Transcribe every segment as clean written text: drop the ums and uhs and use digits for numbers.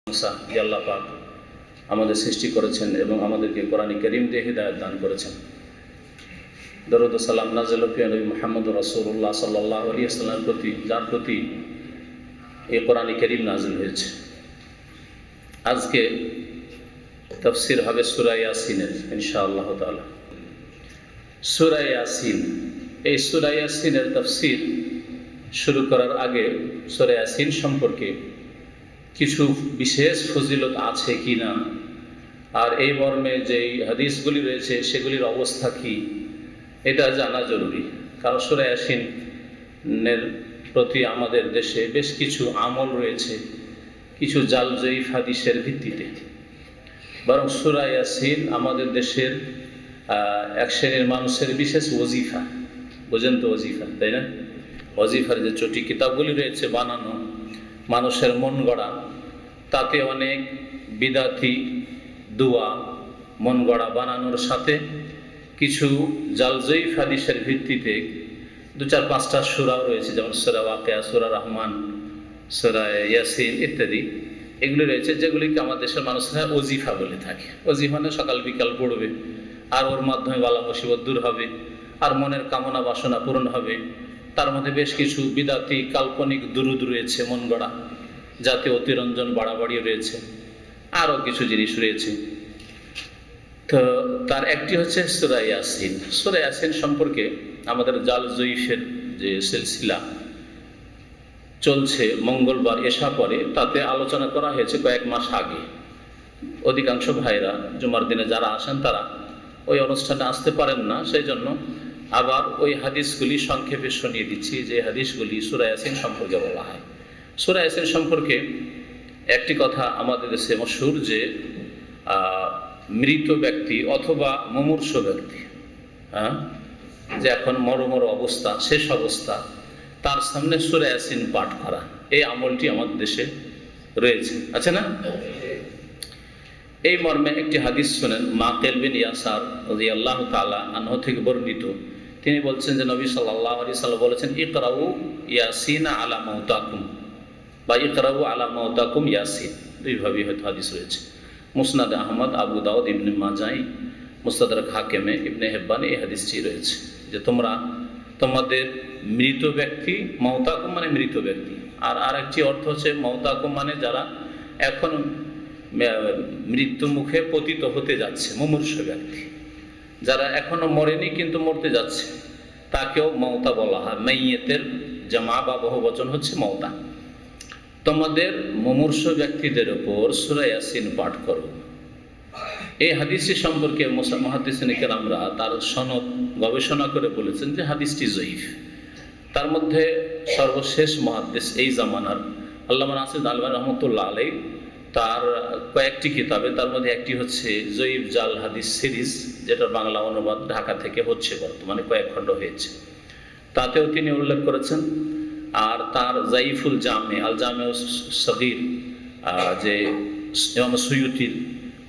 যে আল্লাহ পাক আমাদের সৃষ্টি করেছেন এবং আমাদেরকে কোরআন কারীম দিয়ে হিদায়াত দান করেছেন। দরুদ ও সালাম নাযিল হোক নবী মুহাম্মদ রাসূলুল্লাহ সাল্লাল্লাহু আলাইহি ওয়াসাল্লামের প্রতি, যার প্রতি এই কোরআন কারীম নাযিল হয়েছে। আজকে তাফসীর হবে সূরা ইয়াসিনের ইনশাআল্লাহ তাআলা। সূরা ইয়াসিন, এই সূরা ইয়াসিনের তাফসীর শুরু করার আগে সূরা ইয়াসিন সম্পর্কে কিছু বিশেষ ফজিলত আছে কি না, আর এই মর্মে যেই হাদিসগুলি রয়েছে সেগুলির অবস্থা কি, এটা জানা জরুরি। কারণ সূরা ইয়াসিনের প্রতি আমাদের দেশে বেশ কিছু আমল রয়েছে কিছু জাল জয়ীফ হাদিসের ভিত্তিতে। বরং সূরা ইয়াসিন আমাদের দেশের এক শ্রেণীর মানুষের বিশেষ ওজিফা। বোঝেন তো ওজিফা, তাই না? ওজিফার যে চটি কিতাবগুলি রয়েছে বানানো, মানুষের মন গড়া, তাতে অনেক বিদাতি দোয়া মন গড়া বানানোর সাথে কিছু জালজয়ীফ হাদিসের ভিত্তিতে 2-4-5টা সূরাও রয়েছে, যেমন সূরা ওয়াকিয়া, সূরা রহমান, সূরা ইয়াসিন ইত্যাদি। এগুলি রয়েছে যেগুলিকে আমাদের দেশের মানুষরা ওজিফা বলে থাকে। ওজিফা মানে সকাল বিকাল পড়বে, আর ওর মাধ্যমে বালা মুসিবত দূর হবে, আর মনের কামনা বাসনা পূরণ হবে। তার মধ্যে বেশ কিছু বিদাতি কাল্পনিক দুরুদ রয়েছে মন গড়া, যাতে অতিরঞ্জন বাড়াবাড়ি রয়েছে, আরও কিছু জিনিস রয়েছে। তো তার একটি হচ্ছে সূরা ইয়াসিন। সূরা ইয়াসিন সম্পর্কে আমাদের জাল জয়ীফের যে সিলসিলা চলছে, মঙ্গলবার এশা পরে, তাতে আলোচনা করা হয়েছে কয়েক মাস আগে। অধিকাংশ ভাইরা জুমার দিনে যারা আসেন তারা ওই অনুষ্ঠানে আসতে পারেন না, সেই জন্য আবার ওই হাদিসগুলি সংক্ষেপে শুনিয়ে দিচ্ছি যে হাদিসগুলি সূরা ইয়াসিন সম্পর্কে বলা হয়। সূরা ইয়াসিন সম্পর্কে একটি কথা আমাদের দেশে মশহুর যে মৃত ব্যক্তি অথবা মুমূর্ষ ব্যক্তি, যে এখন মরমর অবস্থা, শেষ অবস্থা, তার সামনে সূরা ইয়াসিন পাঠ করা, এই আমলটি আমাদের দেশে রয়েছে, আছে না? এই মর্মে একটি হাদিস শুনেন, মাকিল বিন ইয়াসার রাদিয়াল্লাহু তাআলা আনহু থেকে বর্ণিত। তিনি বলছেন যে নবী সাল্লাল্লাহু আলাইহি সাল্লাম বলেছেন, ইকরাউ ইয়াসিন আলা মাউতাকুম, বা ইকরাউ আলা মাউতাকুম ইয়াসিন, দুইভাবেই হয়তো হাদিস রয়েছে। মুসনাদ আহমদ, আবু দাউদ, ইবনে মাজাহ, মুস্তাদরাক হাকিমে, ইবনে হিব্বানে এই হাদিসটি রয়েছে যে তোমরা তোমাদের মৃত ব্যক্তি, মাউতাকুম মানে মৃত ব্যক্তি, আর আরেকটি অর্থ হচ্ছে মাউতাকুম মানে যারা এখন মৃত্যু মুখে পতিত হতে যাচ্ছে, মুমূর্ষ ব্যক্তি, যারা এখনো মরেনি কিন্তু মরতে যাচ্ছে, তাকেও মাউতা বলা হয়। মাইয়েতের জামা বা বহুবচন হচ্ছে মাউতা। তোমাদের মুমূর্ষ ব্যক্তিদের উপর সূরা ইয়াসিন পাঠ করো। এই হাদিসটি সম্পর্কে মুহাদ্দিসিন কেরামরা তার সনদ গবেষণা করে বলেছেন যে হাদিসটি জয়ীফ। তার মধ্যে সর্বশেষ মুহাদ্দিস এই জামানার আল্লামা নাসির আলবানী রহমতুল্লাহ আলাইহি, তার কয়েকটি কিতাবে, তার মধ্যে একটি হচ্ছে জয়ীফ জাল হাদিস সিরিজ, যেটা বাংলা অনুবাদ ঢাকা থেকে হচ্ছে, বর্তমানে কয়েক খণ্ড হয়েছে, তাতেও তিনি উল্লেখ করেছেন। আর তার জাইফুল জামে, আল জামে সগীর, যে ইমাম সুয়ুতির,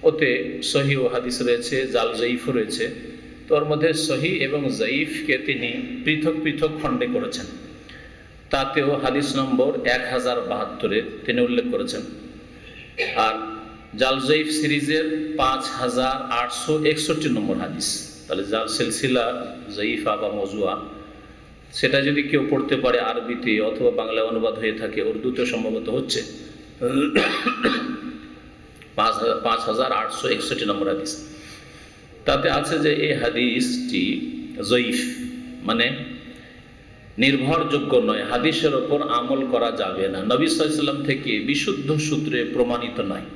ওতে সহি ও হাদিস রয়েছে, জাল জয়ীফও রয়েছে। তো ওর মধ্যে সহি এবং জয়ীফকে তিনি পৃথক পৃথক খণ্ডে করেছেন। তাতেও হাদিস নম্বর 1072-এ তিনি উল্লেখ করেছেন। আর জাল জয়ীফ সিরিজের 5861 নম্বর হাদিস। তাহলে জাল সিলসিলা জয়ীফা বা মজুয়া, সেটা যদি কেউ পড়তে পারে আরবিতে অথবা বাংলায় অনুবাদ হয়ে থাকে, উর্দুতে সম্ভবত হচ্ছে 5861 নম্বর হাদিস। তাতে আছে যে এই হাদিসটি জয়ীফ মানে নির্ভরযোগ্য নয়, হাদিসের ওপর আমল করা যাবে না, নবী সাল্লাল্লাহু আলাইহি ওয়াসাল্লাম থেকে বিশুদ্ধ সূত্রে প্রমাণিত নয়।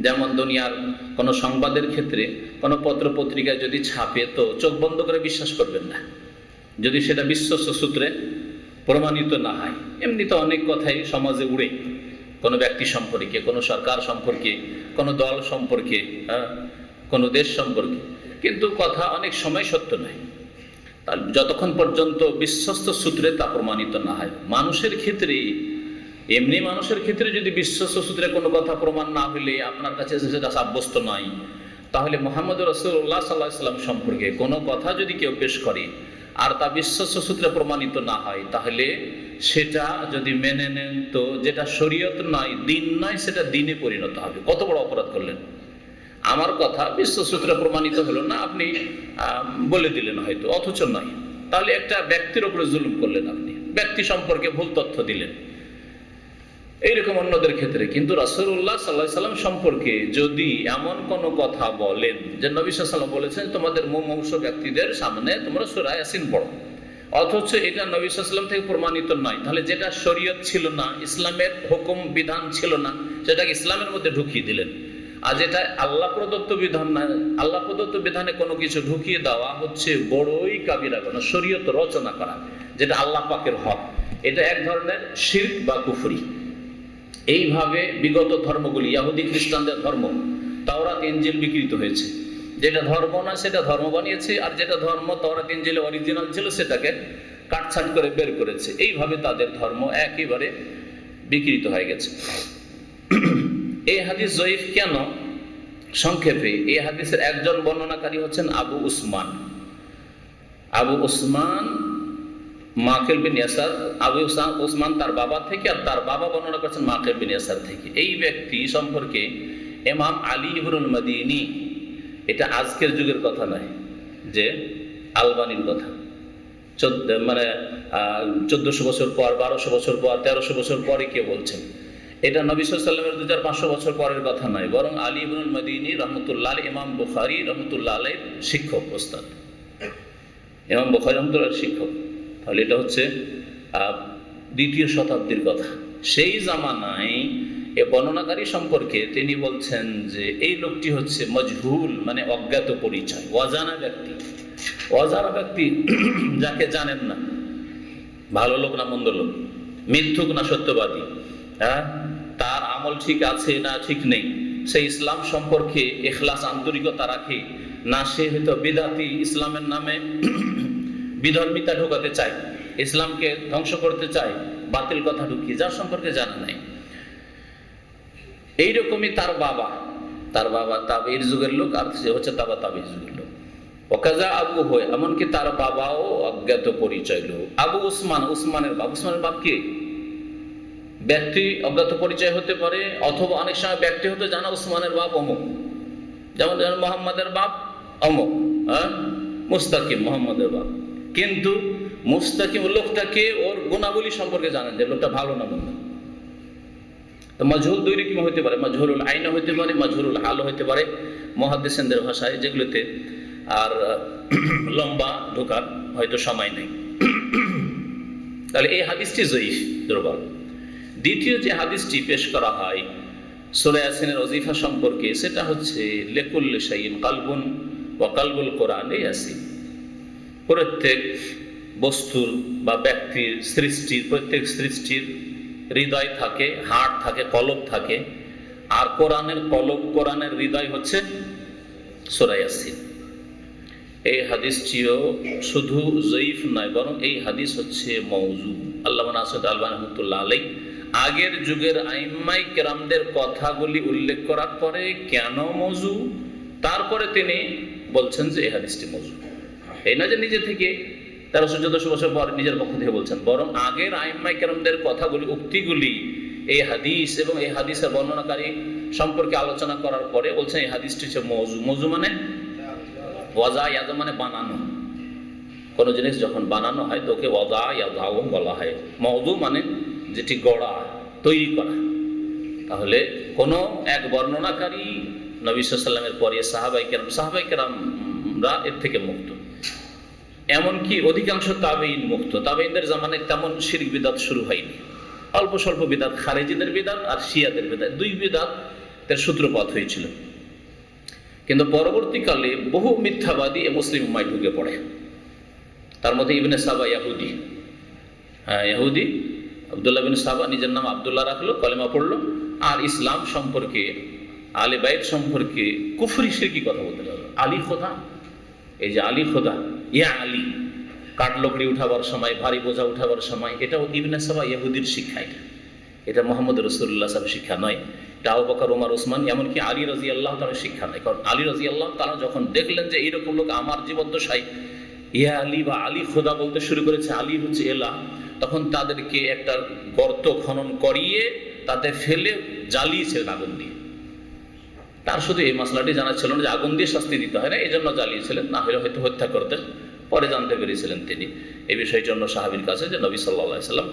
যেমন দুনিয়ার কোনো সংবাদের ক্ষেত্রে কোনো পত্র পত্রিকায় যদি ছাপে, তো চোখ বন্ধ করে বিশ্বাস করবেন না যদি সেটা বিশ্বস্ত সূত্রে প্রমাণিত না হয়। এমনি তো অনেক কথাই সমাজে উড়ে, কোনো ব্যক্তি সম্পর্কে, কোনো সরকার সম্পর্কে, কোনো দল সম্পর্কে, কোনো দেশ সম্পর্কে, কিন্তু কথা অনেক সময় সত্য নয়, যতক্ষণ পর্যন্ত বিশ্বস্ত সূত্রে তা প্রমাণিত না হয়। মানুষের ক্ষেত্রে, এমনি মানুষের ক্ষেত্রে যদি বিশ্বস্ত সূত্রে কোনো কথা প্রমাণ না হলে আপনার কাছে সেটা সাব্যস্ত নয়, তাহলে মুহাম্মদ রাসূলুল্লাহ সাল্লাল্লাহু আলাইহি ওয়াসাল্লাম সম্পর্কে কোনো কথা যদি কেউ পেশ করে আর তা বিশ্বস্ত সূত্রে প্রমাণিত না হয়, তাহলে সেটা যদি মেনে নেন তো যেটা শরীয়ত নয়, দিন নয়, সেটা দিনে পরিণত হবে। কত বড় অপরাধ করলেন! আমার কথা বিশ্বসূত্রে প্রমাণিত হলো না, আপনি বলে দিলেন হয়তো, অথচ নয়। তাহলে একটা ব্যক্তির উপরে জুলুম করলেন, আপনি ব্যক্তি সম্পর্কে ভুল তথ্য দিলেন। এইরকম অন্যদের ক্ষেত্রে কিন্তু রাসূলুল্লাহ সাল্লাল্লাহু আলাইহি সাল্লাম সম্পর্কে যদি এমন কোন কথা বলেন যে নবী সাল্লাল্লাহু আলাইহি সাল্লাম বলেছেন তোমাদের মুমূর্ষু ব্যক্তিদের সামনে তোমরা সূরা ইয়াসিন পড়ো, অথচ এটা নবী সাল্লাল্লাহু আলাইহি সাল্লাম থেকে প্রমাণিত নয়, তাহলে যেটা শরীয়ত ছিল না, ইসলামের হুকুম বিধান ছিল না, সেটাকে ইসলামের মধ্যে ঢুকিয়ে দিলেন। আর যেটা আল্লাহ প্রদত্ত বিধান না, আল্লাহ প্রদত্ত বিধানে কোনো কিছু ঢুকিয়ে দেওয়া হচ্ছে বড়ই কাবিরা গুনাহ, শরীয়ত রচনা করা যেটা আল্লাহ পাকের হক, এটা এক ধরনের শিরক বা কুফরি। এইভাবে বিগত ধর্মগুলি, ইহুদি খ্রিস্টানদের ধর্ম, তাওরাত ইনজিল বিকৃত হয়েছে। যেটা ধর্ম না সেটা ধর্ম বানিয়েছে, আর যেটা ধর্ম তাওরাত ইনজিলে অরিজিনাল ছিল সেটাকে কাটছাট করে বের করেছে। এইভাবে তাদের ধর্ম একেবারে বিকৃত হয়ে গেছে। এই হাদিস জয়ীফ কেন? সংক্ষেপে, এই হাদিসের একজন বর্ণনাকারী হচ্ছেন আবু উসমান। আবু উসমান মাকিল বিন ইয়াসার। আবু উসমান তার বাবা থেকে, আর তার বাবা বর্ণনা করছেন মাকিল বিন ইয়াসার থেকে। এই ব্যক্তি সম্পর্কে ইমাম আলী ইবনুল মাদিনী, এটা আজকের যুগের কথা নয়, যে আলবানির কথা, 1400 বছর পর, 1200 বছর পর, 1300 বছর পরে কে বলছেন? এটা নবী সাল্লাল্লাহু আলাইহি ওয়াসাল্লামের 2500 বছর পরের কথা নয়, বরং আলী ইবনুল মাদিনী রহমতুল্লাহ আলাইহি, ইমাম বুখারী রহমতুল্লাহ আলাইহির শিক্ষক, ওস্তাদ, ইমাম বুখারী রহমতুল্লাহ আলাইহির শিক্ষক। তাহলে এটা হচ্ছে 2য় শতাব্দীর কথা। সেই জামানায় এ বর্ণনাকারী সম্পর্কে তিনি বলছেন যে এই লোকটি হচ্ছে মজহুল, মানে অজ্ঞাত পরিচয়, অজানা ব্যক্তি। অজানা ব্যক্তি যাকে জানেন না, ভালো লোক না মন্দ লোক, মিথ্যুক না সত্যবাদী, তার আমল ঠিক আছে না ঠিক নেই, সে ইসলাম সম্পর্কে ইখলাস আন্তরিকতা রাখে না, সে হয়তো বিদাতি, ইসলামের নামে বিধর্মিতা ঢোকাতে চায়, ইসলামকে ধ্বংস করতে চায়, বাতিল কথা ঢুকিয়ে, যার সম্পর্কে জানা নাই। এইরকমই তার বাবা তাবেঈর যুগের লোক, আর সে হচ্ছে তাবেঈর যুগের লোক। ওকাজা আবু হয়, এমনকি তার বাবাও অজ্ঞাত পরিচয় লোক। আবু উসমান, উসমানের বাপ কে? ব্যক্তি অজ্ঞাত পরিচয় হতে পারে, অথবা অনেক সময় ব্যক্তি হতে জানা উসমানের বাপ অমুক, যেমন মোহাম্মদের বাপ অমুক, মুস্তাকিম মোহাম্মদের বাপ, কিন্তু মুস্তাকিম লোকটাকে ওর গুণাবলী সম্পর্কে জানেন যে লোকটা ভালো না মন্দ। মাজহুল 2 রকম হতে পারে, মাজহুলুল আইন হতে পারে, মাজহুলুল হাল হতে পারে মুহাদ্দিসিনদের ভাষায়, যেগুলোতে আর লম্বা ঢোকার হয়তো সময় নেই। তাহলে এই হাদিসটি জয়ীফ, দুর্বল। দ্বিতীয় যে হাদিসটি পেশ করা হয় সূরা ইয়াসিনের ওজিফা সম্পর্কে, সেটা হচ্ছে লিকুল্লি শাইইন কালবুন ওয়া কালবুল কোরআনে ইয়াসিন। প্রত্যেক বস্তুর বা ব্যক্তির সৃষ্টির, প্রত্যেক সৃষ্টির হৃদয় থাকে, হাড় থাকে, কলব থাকে, আর কোরআনের কলব, কোরআনের হৃদয় হচ্ছে সূরা ইয়াসিন। এই হাদিসটিও শুধু জয়ীফ নয়, বরং এই হাদিস হচ্ছে মওযু। আল্লামা নাসির আলবানী রাহমাতুল্লাহ আলাইহি আগের যুগের আইম্মায়ে কেরামদের কথাগুলি উল্লেখ করার পরে কেন মওযু, তারপরে তিনি বলছেন যে এই হাদিসটি মওযু। এই না যে নিজে থেকে 1300-1400 বছর পর নিজের পক্ষ থেকে বলছেন, বরং আগের আইম্মায়ে কেরামদের কথাগুলি, উক্তিগুলি এই হাদিস এবং এই হাদিসের বর্ণনাকারী সম্পর্কে আলোচনা করার পরে বলছেন এই হাদিসটি হচ্ছে মওযু। মওযু মানে ওয়াজা ইয়াজা, মানে বানানো। কোন জিনিস যখন বানানো হয় তোকে ওয়াজা ইয়াজাও বলা হয়। মওযু মানে যেটি গড়া, তৈরি করা। তাহলে কোন এক বর্ণনাকারী নবী সাল্লাল্লাহু আলাইহি ওয়াসাল্লামের পরে সাহাবায়ে কেরামরা এর থেকে মুক্ত, এমনকি অধিকাংশ তাবেঈন মুক্ত। তাবেঈনদের জামানায় তেমন শিরক বিদআত শুরু হয়নি, অল্প স্বল্প বিদআত, খারেজিদের বিদআত আর শিয়াদের বিদআত, 2 বিদআতের সূত্রপাত হয়েছিল। কিন্তু পরবর্তীকালে বহু মিথ্যাবাদী মুসলিম উম্মায় ঢুকে পড়ে। তার মধ্যে ইবনে সাবা ইহুদি, ইহুদি আব্দুল্লাহ বিন সাবা নিজের নাম আব্দুল্লাহ রাখলো, কলেমা পড়লো, আর ইসলাম সম্পর্কে, আলে বাইত সম্পর্কে কুফরি শিরকি কথা বলতে লাগলো। আলী খোদা, এই যে আলী খোদা, ইয়া আলী, কাঠলকড়ি উঠাবার সময়, ভারী বোঝা উঠাবার সময়, এটাও ইবনে সাবা ইহুদির শিক্ষা। এটা মুহাম্মদ রাসূলুল্লাহ সাল্লাল্লাহু শিক্ষা নয়, এটা আবু বকর, ওমর, ওসমান, এমনকি আলী রাদিয়াল্লাহু তাআলার শিক্ষা নয়। কারণ আলী রাদিয়াল্লাহু তাআলা যখন দেখলেন যে এইরকম লোক আমার জীবদ্দশায় ইয়া আলী বা আলী খোদা বলতে শুরু করেছে, আলী হচ্ছে এলা, তখন তাদেরকে একটা গর্ত খনন করিয়ে তাতে ফেলে জ্বালিয়েছিলেন আগুন দিয়ে। তার শুধু এই মশলাটি জানা ছিল না যে আগুন দিয়ে শাস্তি দিতে হয় না, এই জন্য জ্বালিয়েছিলেন, না হলে হয়তো হত্যা করতেন। পরে জানতে পেরেছিলেন তিনি এই বিষয়টি অন্য সাহাবীর কাছে যে নবী সাল্লাল্লাহু আলাইহি সাল্লাম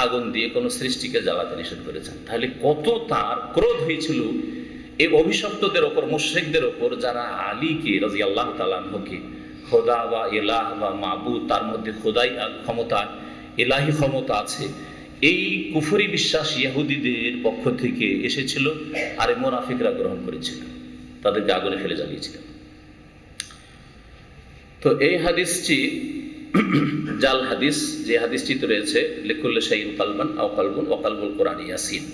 আগুন দিয়ে কোনো সৃষ্টিকে জ্বালাতে নিষেধ করেছেন। তাহলে কত তার ক্রোধ হয়েছিল এই অভিশপ্তদের ওপর, মুশরিকদের ওপর, যারা আলীকে রাদিয়াল্লাহু তাআলা আনহুকে খোদা বা ইলাহ বা মাবুদ, তার মধ্যে খোদাই ক্ষমতা, ইলাহি ক্ষমতা আছে, এই কুফরি বিশ্বাস ইহুদিদের পক্ষ থেকে এসেছিল, আর এই মুনাফিকরা গ্রহণ করেছিল, তাদেরকে আগুনে ফেলে জ্বালিয়েছিল। তো এই হাদিসটি জাল হাদিস, যে হাদিসটিতে রয়েছে লিকুল্লি শাইইন কালবান আও কালবুন ওয়া কালবুল কোরআন ইয়াসিন,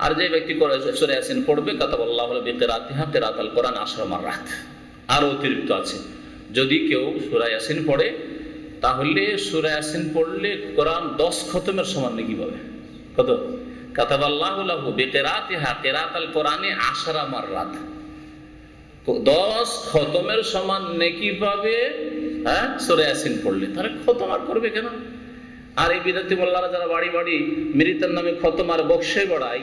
আর যে ব্যক্তি সূরা ইয়াসিন পড়বে কাতাবাল্লাহু লাহু বিকিরাতিহা কিরাতাল কোরআন 10 মারাত, আর অতিরিক্ত আছে। যদি কেউ সূরা ইয়াসিন পড়ে তাহলে সূরা ইয়াসিন পড়লে কোরআন 10 খতমের সমান নেকি পাবে। কত? কাতাবাল্লাহু লাহু বিকিরাতিহা কিরাতাল কোরআনে 10 মারাত, 10 খতমের সমান নেকি পাবে। হ্যাঁ, সূরা ইয়াসিন পড়লে। তাহলে খতম আর করবে কেন? আর এই বিদাতি মোল্লারা যারা বাড়ি বাড়ি মৃতের নামে খতম আর বক্সে বেড়ায়,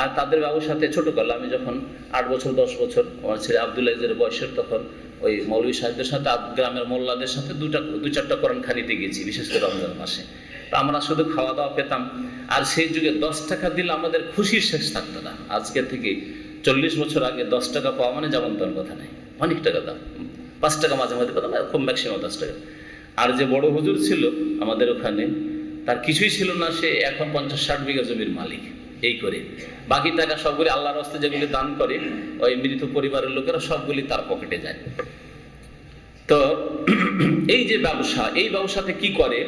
আর তাদের ব্যবসাতে ছোট কালে, আমি যখন 8 বছর 10 বছর আমার ছেলে আব্দুল্লাহ ইজের বয়সের, তখন ওই মৌলভী সাহেবদের সাথে গ্রামের মোল্লাদের সাথে 2-4টা কোরআন খানিতে গেছি, বিশেষ করে রমজান মাসে। তো আমরা শুধু খাওয়া দাওয়া পেতাম, আর সেই যুগে 10 টাকা দিলে আমাদের খুশির শেষ থাকতো না। আজকে থেকে 40 বছর আগে 10 টাকা পাওয়া মানে যেমন তেমন কথা নেই, অনেক টাকা দাম। 5 টাকা মাঝে মাঝে পেতাম, খুব ম্যাক্সিমাম 10 টাকা। আর যে বড় হুজুর ছিল আমাদের ওখানে, তার কিছুই ছিল না, সে এখন 50-60 বিঘা জমির মালিক। এই করে বাকি টাকা সবগুলি আল্লাহর রাস্তায় যেগুলি দান করে ওই মৃত পরিবারের লোকেরা, সবগুলি তার পকেটে যায়। তো এই যে ব্যবসা, এই ব্যবসাতে কি করে,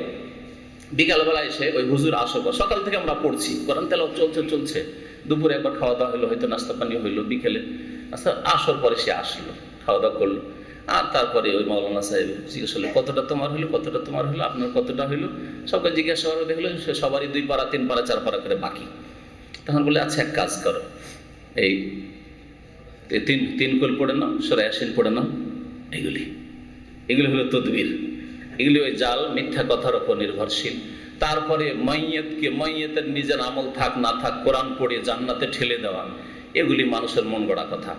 বিকালবেলা এসে ওই হুজুর আসর পর, সকাল থেকে আমরা পড়ছি কোরআন তেলাওয়াত চলছে, দুপুরে একবার খাওয়া দাওয়া হলো, হয়তো নাস্তা পানি হইলো, বিকেলে আচ্ছা আসর পরে সে আসলো, খাওয়া দাওয়া করলো, আর তারপরে ওই মাওলানা সাহেব জিজ্ঞেস করলো কতটা তোমার হইলো, কতটা তোমার হইলো, আপনার কতটা হইলো, সবকে জিজ্ঞাসা করে দেখলো সবারই 2 পারা 3 পারা 4 পারা করে বাকি। তখন বলে আচ্ছা এক কাজ করো, এই 3 কুল পড়ে নাও, সূরা ইয়াসিন পড়ে নাও। এগুলি হলো তদবির, এগুলি ওই জাল মিথ্যা কথার উপর নির্ভরশীল। তারপরে মাইয়েতের নিজের আমল থাক না থাক, কোরআন পড়ে জান্নাতে ঠেলে দেওয়া, এগুলি মানুষের মন গড়া কথা।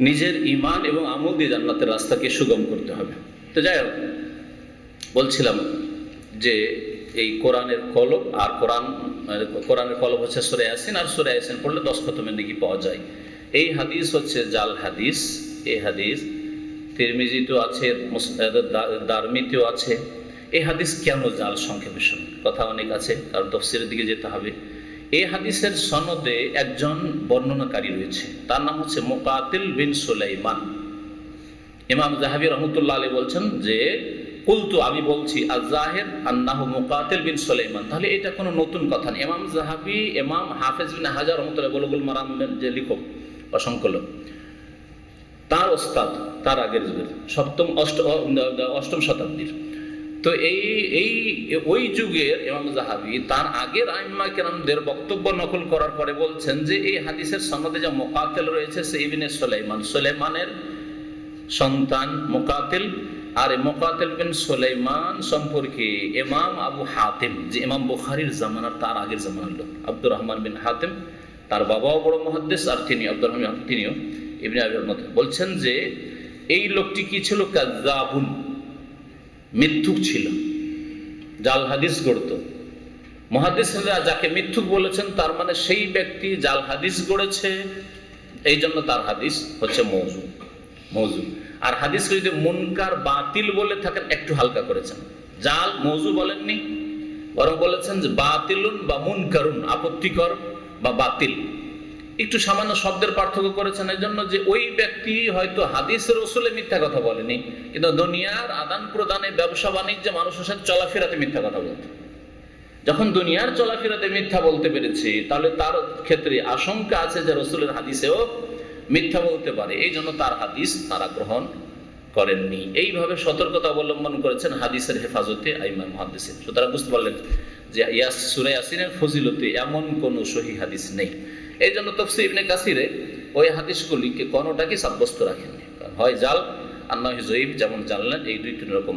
নিজের ঈমান এবং আমল দিয়ে জান্নাতের রাস্তাকে সুগম করতে হবে। তো যাই হোক, বলছিলাম যে এই কোরআনের কলব, আর কোরআনের কলব হচ্ছে সূরা ইয়াসিন, আর সূরা ইয়াসিন পড়লে 10 খতমের নেকি পাওয়া যায়। এই হাদিস হচ্ছে জাল হাদিস। এই হাদিস তিরমিজিতেও আছে, দারমিতেও আছে। এই হাদিস কেন জাল? সংক্ষেপে শুনুন, কথা অনেক আছে, কারণ তাফসীরের দিকে যেতে হবে। এই হাদিসের সনদে একজন বর্ণনাকারী রয়েছে, তার নাম হচ্ছে মুকাতিল বিন সুলাইমান। ইমাম যাহাবী রাহমাতুল্লাহ আলাইহি বলছেন যে কুলতু, আমি বলছি, আয-যাহির আন্নাহু মুকাতিল বিন সুলাইমান। তাহলে এটা কোনো নতুন কথা না। ইমাম যাহাবী, ইমাম হাফেজ বিন হাজার রাহমাতুল্লাহ বুলুগুল মারামের যে লেখক বা সংকলক, তার ওস্তাদ, তার আগের যুগের 7ম-8ম শতাব্দীর। তো ওই যুগের ইমাম যাহাবী তার আগের আইম্মা কেরামদের বক্তব্য নকল করার পরে বলছেন যে এই হাদিসের সনদে যে মুকাতিল রয়েছে সে ইবনে সুলাইমান, সুলাইমানের সন্তান মুকাতিল। আর এই মুকাতিল বিন সুলাইমান সম্পর্কে ইমাম আবু হাতিম, যে ইমাম বুখারীর জামানার, তার আগের জামানার লোক, আব্দুর রহমান বিন হাতিম, তার বাবাও বড় মুহাদ্দিস, আর তিনি আব্দুর রহমান, তিনিও ইবনে আবি হাতিম, বলছেন যে এই লোকটি কি ছিল? কাযাবুন, মিথ্যুক ছিল, জাল হাদিস গড়ত। মুহাদ্দিসরা যাকে মিথ্যুক বলেছেন, তার মানে সেই ব্যক্তি জাল হাদিস গড়েছে, এই জন্য তার হাদিস হচ্ছে মওযু। আর হাদিসকে যদি মুনকার বাতিল বলে থাকেন, একটু হালকা করেছেন, জাল মওযু বলেননি, বরং বলেছেন যে বাতিলুন বা মুনকারুন, আপত্তিকর বা বাতিল। একটু সামান্য শব্দের পার্থক্য করেছেন, এই জন্য যে ওই ব্যক্তি হয়তো হাদিসের উসুলে মিথ্যা কথা বলেনি, কিন্তু দুনিয়ার আদান প্রদানে, ব্যবসা বাণিজ্যে, মানুষের সাথে চলাফেরাতে মিথ্যা কথা বলতো। যখন দুনিয়ার চলাফেরাতে মিথ্যা বলতে পেরেছে, তাহলে তার ক্ষেত্রে আশঙ্কা আছে যে রসুলের হাদিসেও মিথ্যা বলতে পারে, এই জন্য তার হাদিস তারা গ্রহণ করেননি। এইভাবে সতর্কতা অবলম্বন করেছেন হাদিসের হেফাজতে আইম্মা মুহাদ্দিসিন। সুতরাং বুঝতে পারলেন যে সূরা ইয়াসিনের ফজিলতে এমন কোনো সহিহ হাদিস নেই। এই জন্য তাফসীর ইবনে কাসিরে ওই হাদিসগুলিকে কোনোটাকে সাব্যস্ত রাখেননি, হয় জাল আর নয় যঈফ। যেমন জানলেন এই 2-3 রকম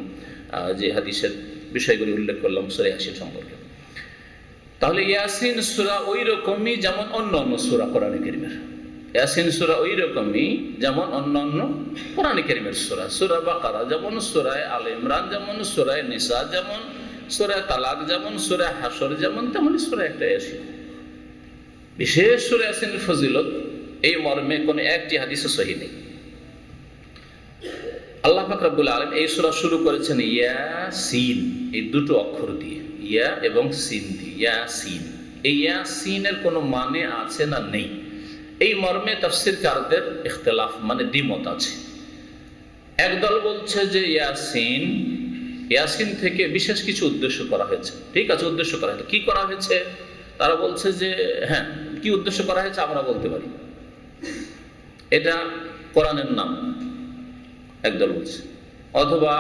যে হাদিসের বিষয়গুলি উল্লেখ করলাম সূরা ইয়াসিন সম্পর্কে। তাহলে ইয়াসিন সূরা ওই রকমই যেমন অন্যান্য সূরা কোরআনে কারীমের। ইয়াসিন সূরা ওই রকমই যেমন অন্যান্য কোরআনে কারীমের সূরা। সূরা বাকারা যেমন, সূরা আলে ইমরান যেমন, সূরা নিসা যেমন, সূরা তালাক যেমন, সূরা হাসর যেমন, তেমনি সূরা একটা ইয়াসিন। বিশেষ সূরা ইয়াসিনের ফজিলত এই মর্মে কোনো একটি হাদিসে সহিহ নেই। আল্লাহ পাক রব্বুল আলামিন এই সূরা শুরু করেছেন ইয়াসিন, এই দুটো অক্ষর দিয়ে, ইয়া এবং সিন দিয়ে, ইয়াসিন। এই ইয়াসিনের কোনো মানে আছে না নেই, এই মর্মে তাফসীরকারদের ইখতিলাফ মানে দ্বিমত আছে। একদল বলছে যে ইয়াসিন, ইয়াসিন থেকে বিশেষ কিছু উদ্দেশ্য করা হয়েছে। ঠিক আছে, উদ্দেশ্য করা হয়েছে, কি করা হয়েছে? তারা বলছে যে হ্যাঁ, কি উদ্দেশ্য করা হয়েছে আমরা বলতে পারি, এটা কোরআনের নাম একদল বলছে, অথবা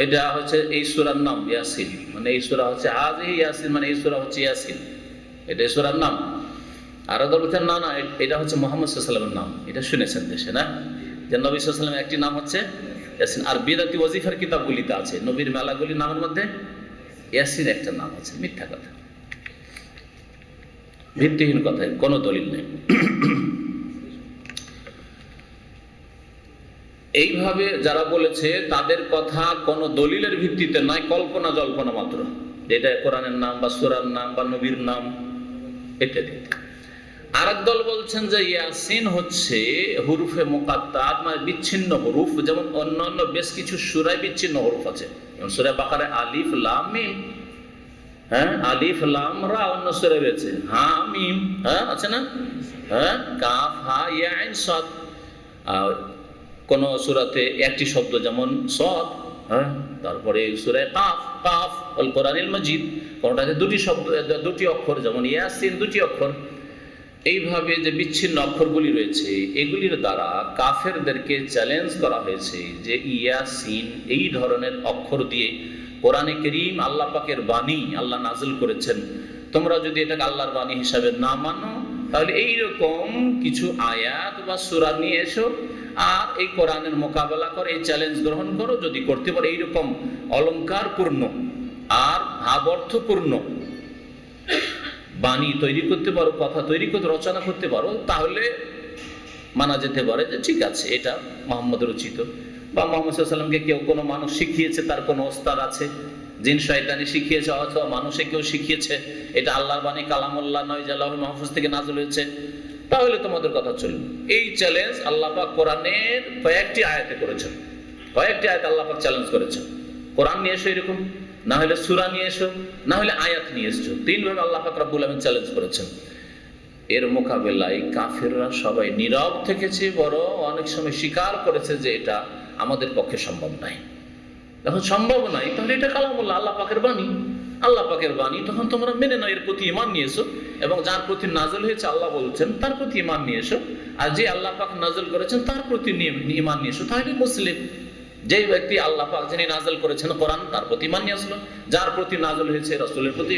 এটা হচ্ছে এই সূরার নাম ইয়াসিন, মানে এই সূরা হচ্ছে হাযিহি ইয়াসিন, মানে এই সূরা হচ্ছে ইয়াসিন, এটা এই সূরার নাম। আর একদল বলছেন না না, এটা হচ্ছে মুহাম্মদ সাল্লাল্লাহু আলাইহি ওয়াসাল্লামের নাম। এটা শুনেছেন দেশে না, যে নবী সাল্লাল্লাহু আলাইহি ওয়াসাল্লামের একটি নাম হচ্ছে ইয়াসিন। আর বিদাতি ওয়াজিফার কিতাবগুলিতে আছে নবীর মেলাগুলির নামের মধ্যে ইয়াসিন একটা নাম আছে। মিথ্যা কথা, ভিত্তিহীন কথায় কোনো দলিল নেই। এইভাবে যারা বলেছে তাদের কথা কোনো দলিলের ভিত্তিতে নয়, কল্পনা জল্পনা মাত্র, যেটা কোরআনের নাম বা সূরার নাম বা নবীর নাম ইত্যাদি। আরেক দল বলছেন যে ইয়াসিন হচ্ছে হুরুফে মুকাত্তাত, মানে বিচ্ছিন্ন হরুফ, যেমন অন্যান্য বেশ কিছু সূরায় বিচ্ছিন্ন হরুফ আছে, যেমন সূরা বাকারায় আলিফ লাম মিম, হ্যাঁ, আলিফ লাম রা, অন্য সূরায় রয়েছে হা মিম, হ্যাঁ আছে না, হ্যাঁ, কাফ হা ইয়া আইন সাদ। আর কোন সূরাতে একটি শব্দ যেমন সদ, হ্যাঁ, তারপরে সূরা কাফ, কাফ আল কোরআনিল মাজিদ, কোনটাতে দুটি শব্দ, দুটি অক্ষর, যেমন ইয়াসিন দুটি অক্ষর। এইভাবে যে বিচ্ছিন্ন অক্ষরগুলি রয়েছে, এগুলির দ্বারা কাফেরদেরকে চ্যালেঞ্জ করা হয়েছে যে ইয়াসিন এই ধরনের অক্ষর দিয়ে কোরআনে কারীম আল্লাহ পাকের বাণী, আল্লাহ নাযিল করেছেন, তোমরা যদি এটাকে আল্লাহর বাণী হিসাবে না মানো, তাহলে এইরকম কিছু আয়াত বা সূরা নিয়ে এসো আর এই কোরআনের মোকাবেলা করো, এই চ্যালেঞ্জ গ্রহণ করো। যদি করতে পারো এইরকম অলঙ্কারপূর্ণ আর ভাবার্থপূর্ণ বাণী তৈরি করতে পারো, কথা তৈরি করতে, রচনা করতে পারো, তাহলে মানা যেতে পারে যে ঠিক আছে, এটা মুহাম্মদের রচিত, বা মুহাম্মদ সাল্লাল্লাহু আলাইহি ওয়াসাল্লামকে কেউ কোনো মানুষ শিখিয়েছে, তার কোনো ওস্তাদ আছে, জিন শয়তানি শিখিয়েছে, অথবা মানুষে কেউ শিখিয়েছে, এটা আল্লাহর বাণী, কালামুল্লাহ নয় যে লাউহুল মাহফুজ থেকে নাযিল হয়েছে, তাহলে তোমাদের কথা চলবে। এই চ্যালেঞ্জ আল্লাহ পাক কোরআনের কয়েকটি আয়াতে করেছেন, কয়েকটি আয়াত আল্লাহ পাক চ্যালেঞ্জ করেছেন, কোরআন নিয়ে এসো এরকম, না হলে সূরা নিয়ে এসো, না হলে আয়াত নিয়ে এসো, তিনভাবে আল্লাহ পাক রব্বুল আলামিন চ্যালেঞ্জ করেছেন। এর মোকাবেলায় কাফেররা সবাই নীরব থেকেছে, বড় অনেক সময় স্বীকার করেছে যে এটা আমাদের পক্ষে সম্ভব নাই। যখন সম্ভব নাই, তাহলে এটা কালামুল্লাহ, আল্লাহ পাকের বাণী, আল্লাহ পাকের বাণী, তখন তোমরা মেনে নাও, এর প্রতি ঈমান নিয়ে এসো, এবং যার প্রতি নাযিল হয়েছে আল্লাহ বলছেন তার প্রতি ঈমান নিয়ে এসো, আর যে আল্লাহ পাক নাযিল করেছেন তার প্রতি ঈমান নিয়ে এসো, তাহলে মুসলিম। যেই ব্যক্তি আল্লাহ পাক যিনি নাযিল করেছেন কোরআন, তার প্রতি ঈমান নিয়ে আসলো, যার প্রতি নাযিল হয়েছে রাসূলের প্রতি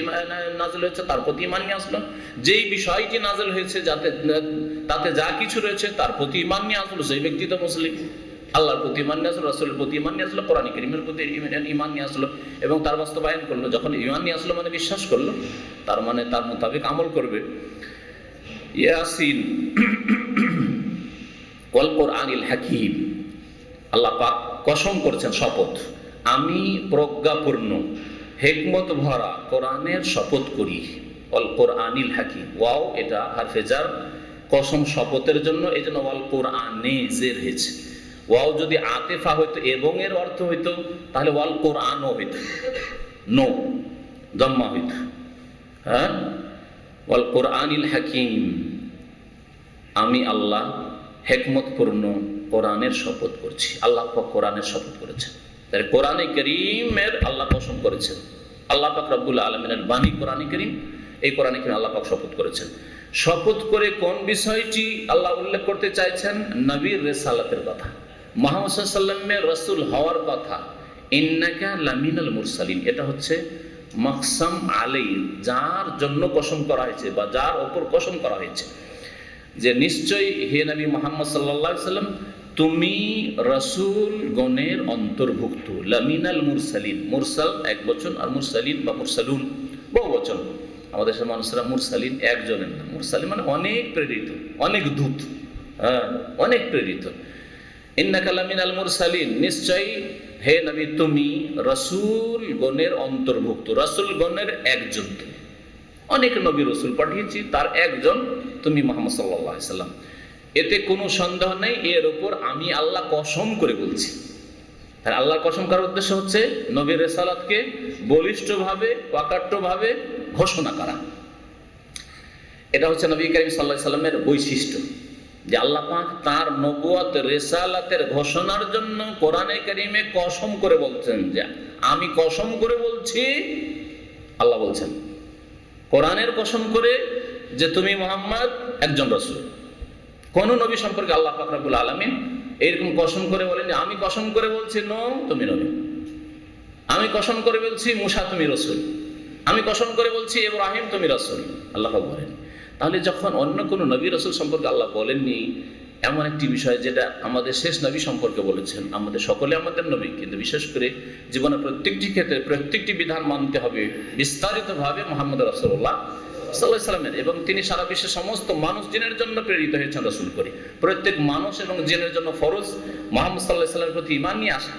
নাযিল হয়েছে তার প্রতি ঈমান নিয়ে আসলো, যেই বিষয়টি নাযিল হয়েছে যাতে তাতে যা কিছু রয়েছে তার প্রতি ঈমান নিয়ে আসলো, সেই ব্যক্তি তো মুসলিম। আল্লাহর প্রতি ঈমান নিয়ে আসলো, রাসূলের প্রতি ঈমান নিয়ে আসলো, কোরআন কারীমের প্রতি ঈমান নিয়ে আসলো, এবং তার বাস্তবায়ন করলো। যখন ঈমান নিয়ে আসলো মানে বিশ্বাস করলো, তার মানে তার মোতাবেক আমল করবে। ইয়াসিন ওয়াল কোরআনিল হাকীম, আল্লাহ পাক কসম করেছেন, শপথ, আমি প্রজ্ঞাপূর্ণ হিকমত ভরা কোরআনের শপথ করি। ওয়াল কোরআনিল হাকীম, ওয়াও এটা হারফে জার, কসম শপথের জন্য, এই জন্য ওয়াল কোরআনে জের হয়েছে। ওয়াও যদি আতেফা হইতো এবং এর অর্থ হইতো, তাহলে ওয়াল কোরআনও হইতো, নো জম্মা হইতো, হ্যাঁ। ওয়াল কোরআনিল হাকীম, আমি আল্লাহ হিকমতপূর্ণ কোরআনের শপথ করছি। আল্লাহ পাক কোরআনের শপথ করেছেন, তাই কোরআনে কারীমের আল্লাহ কসম করেছেন। আল্লাহ পাক রব্বুল আলামিনের বাণী কোরআনে কারীম, এই কোরআনে কারীম আল্লাহ পাক শপথ করেছেন। শপথ করে কোন বিষয়টি আল্লাহ উল্লেখ করতে চাইছেন? নবীর রিসালাতের কথা, মুহাম্মদ সাল্লাল্লাহু আলাইহি ওয়াসাল্লামের রাসূল হওয়ার কথা। ইন্নাকা লামিনাল মুরসালিন, এটা হচ্ছে মাকসাম আলাইহি, যার জন্য কসম করা হয়েছে বা যার ওপর কসম করা হয়েছে, যে নিশ্চয়ই হে নবী মুহাম্মদ সাল্লাল্লাহু আলাইহি ওয়াসাল্লাম, তুমি রাসূল গণের অন্তর্ভুক্ত। লামিনাল মুরসালিন, মুরসাল এক বচন, আর মুরসালিন বা মুরসালুন বহু বচন। আমাদের দেশের মানুষরা মুরসালিন একজনের না, মুরসালিন মানে অনেক প্রেরিত, অনেক দূত, হ্যাঁ অনেক প্রেরিত। ইন্নাকা লামিনাল মুরসালিন, নিশ্চয়ই হে নবী তুমি রাসূল গণের অন্তর্ভুক্ত, রাসূল গণের একজন। তুমি অনেক নবী রাসূল পাঠিয়েছি, তার একজন তুমি মুহাম্মদ সাল্লাল্লাহু আলাইহি সাল্লাম। এতে কোনো সন্দেহ নেই, এর উপর আমি আল্লাহ কসম করে বলছি। আর আল্লাহর কসম করার উদ্দেশ্য হচ্ছে নবীর রিসালাতকে বলিষ্ঠভাবে পাকাট্যভাবে ঘোষণা করা। এটা হচ্ছে নবী করিম সাল্লাল্লাহু আলাইহি সাল্লামের বৈশিষ্ট্য, যে আল্লাহ পাক তার নবুয়ত রিসালাতের ঘোষণার জন্য কোরআনে কারীমে কসম করে বলছেন, যে আমি কসম করে বলছি। আল্লাহ বলছেন কোরআনের কসম করে যে তুমি মুহাম্মদ একজন রাসূল। কোন নবী সম্পর্কে আল্লাহ পাক রব্বুল আলামিন এরকম কসম করে বলেন যে আমি কসম করে বলছি নূহ তুমি নবী, আমি কসম করে বলছি মূসা তুমি রাসূল, আমি কসম করে বলছি ইব্রাহিম তুমি রাসূল। আল্লাহ পাক বলেন। তাহলে যখন অন্য কোনো নবী রাসূল সম্পর্কে আল্লাহ বলেননি, এমন একটি বিষয় যেটা আমাদের শেষ নবী সম্পর্কে বলেছেন, আমাদের সকলে আমাদের নবী, কিন্তু বিশেষ করে জীবনের প্রত্যেকটি ক্ষেত্রে প্রত্যেকটি বিধান মানতে হবে বিস্তারিতভাবে মুহাম্মদ রাসূলুল্লাহ সাল্লাল্লাহু আলাইহি সাল্লামের, এবং তিনি সারা বিশ্বের সমস্ত মানুষ জিনের জন্য প্রেরিত হয়েছেন রাসূল করে। প্রত্যেক মানুষ এবং জিনের জন্য ফরজ মুহাম্মদ সাল্লাল্লাহু আলাইহি সাল্লামের প্রতি ঈমান নিয়ে আসা।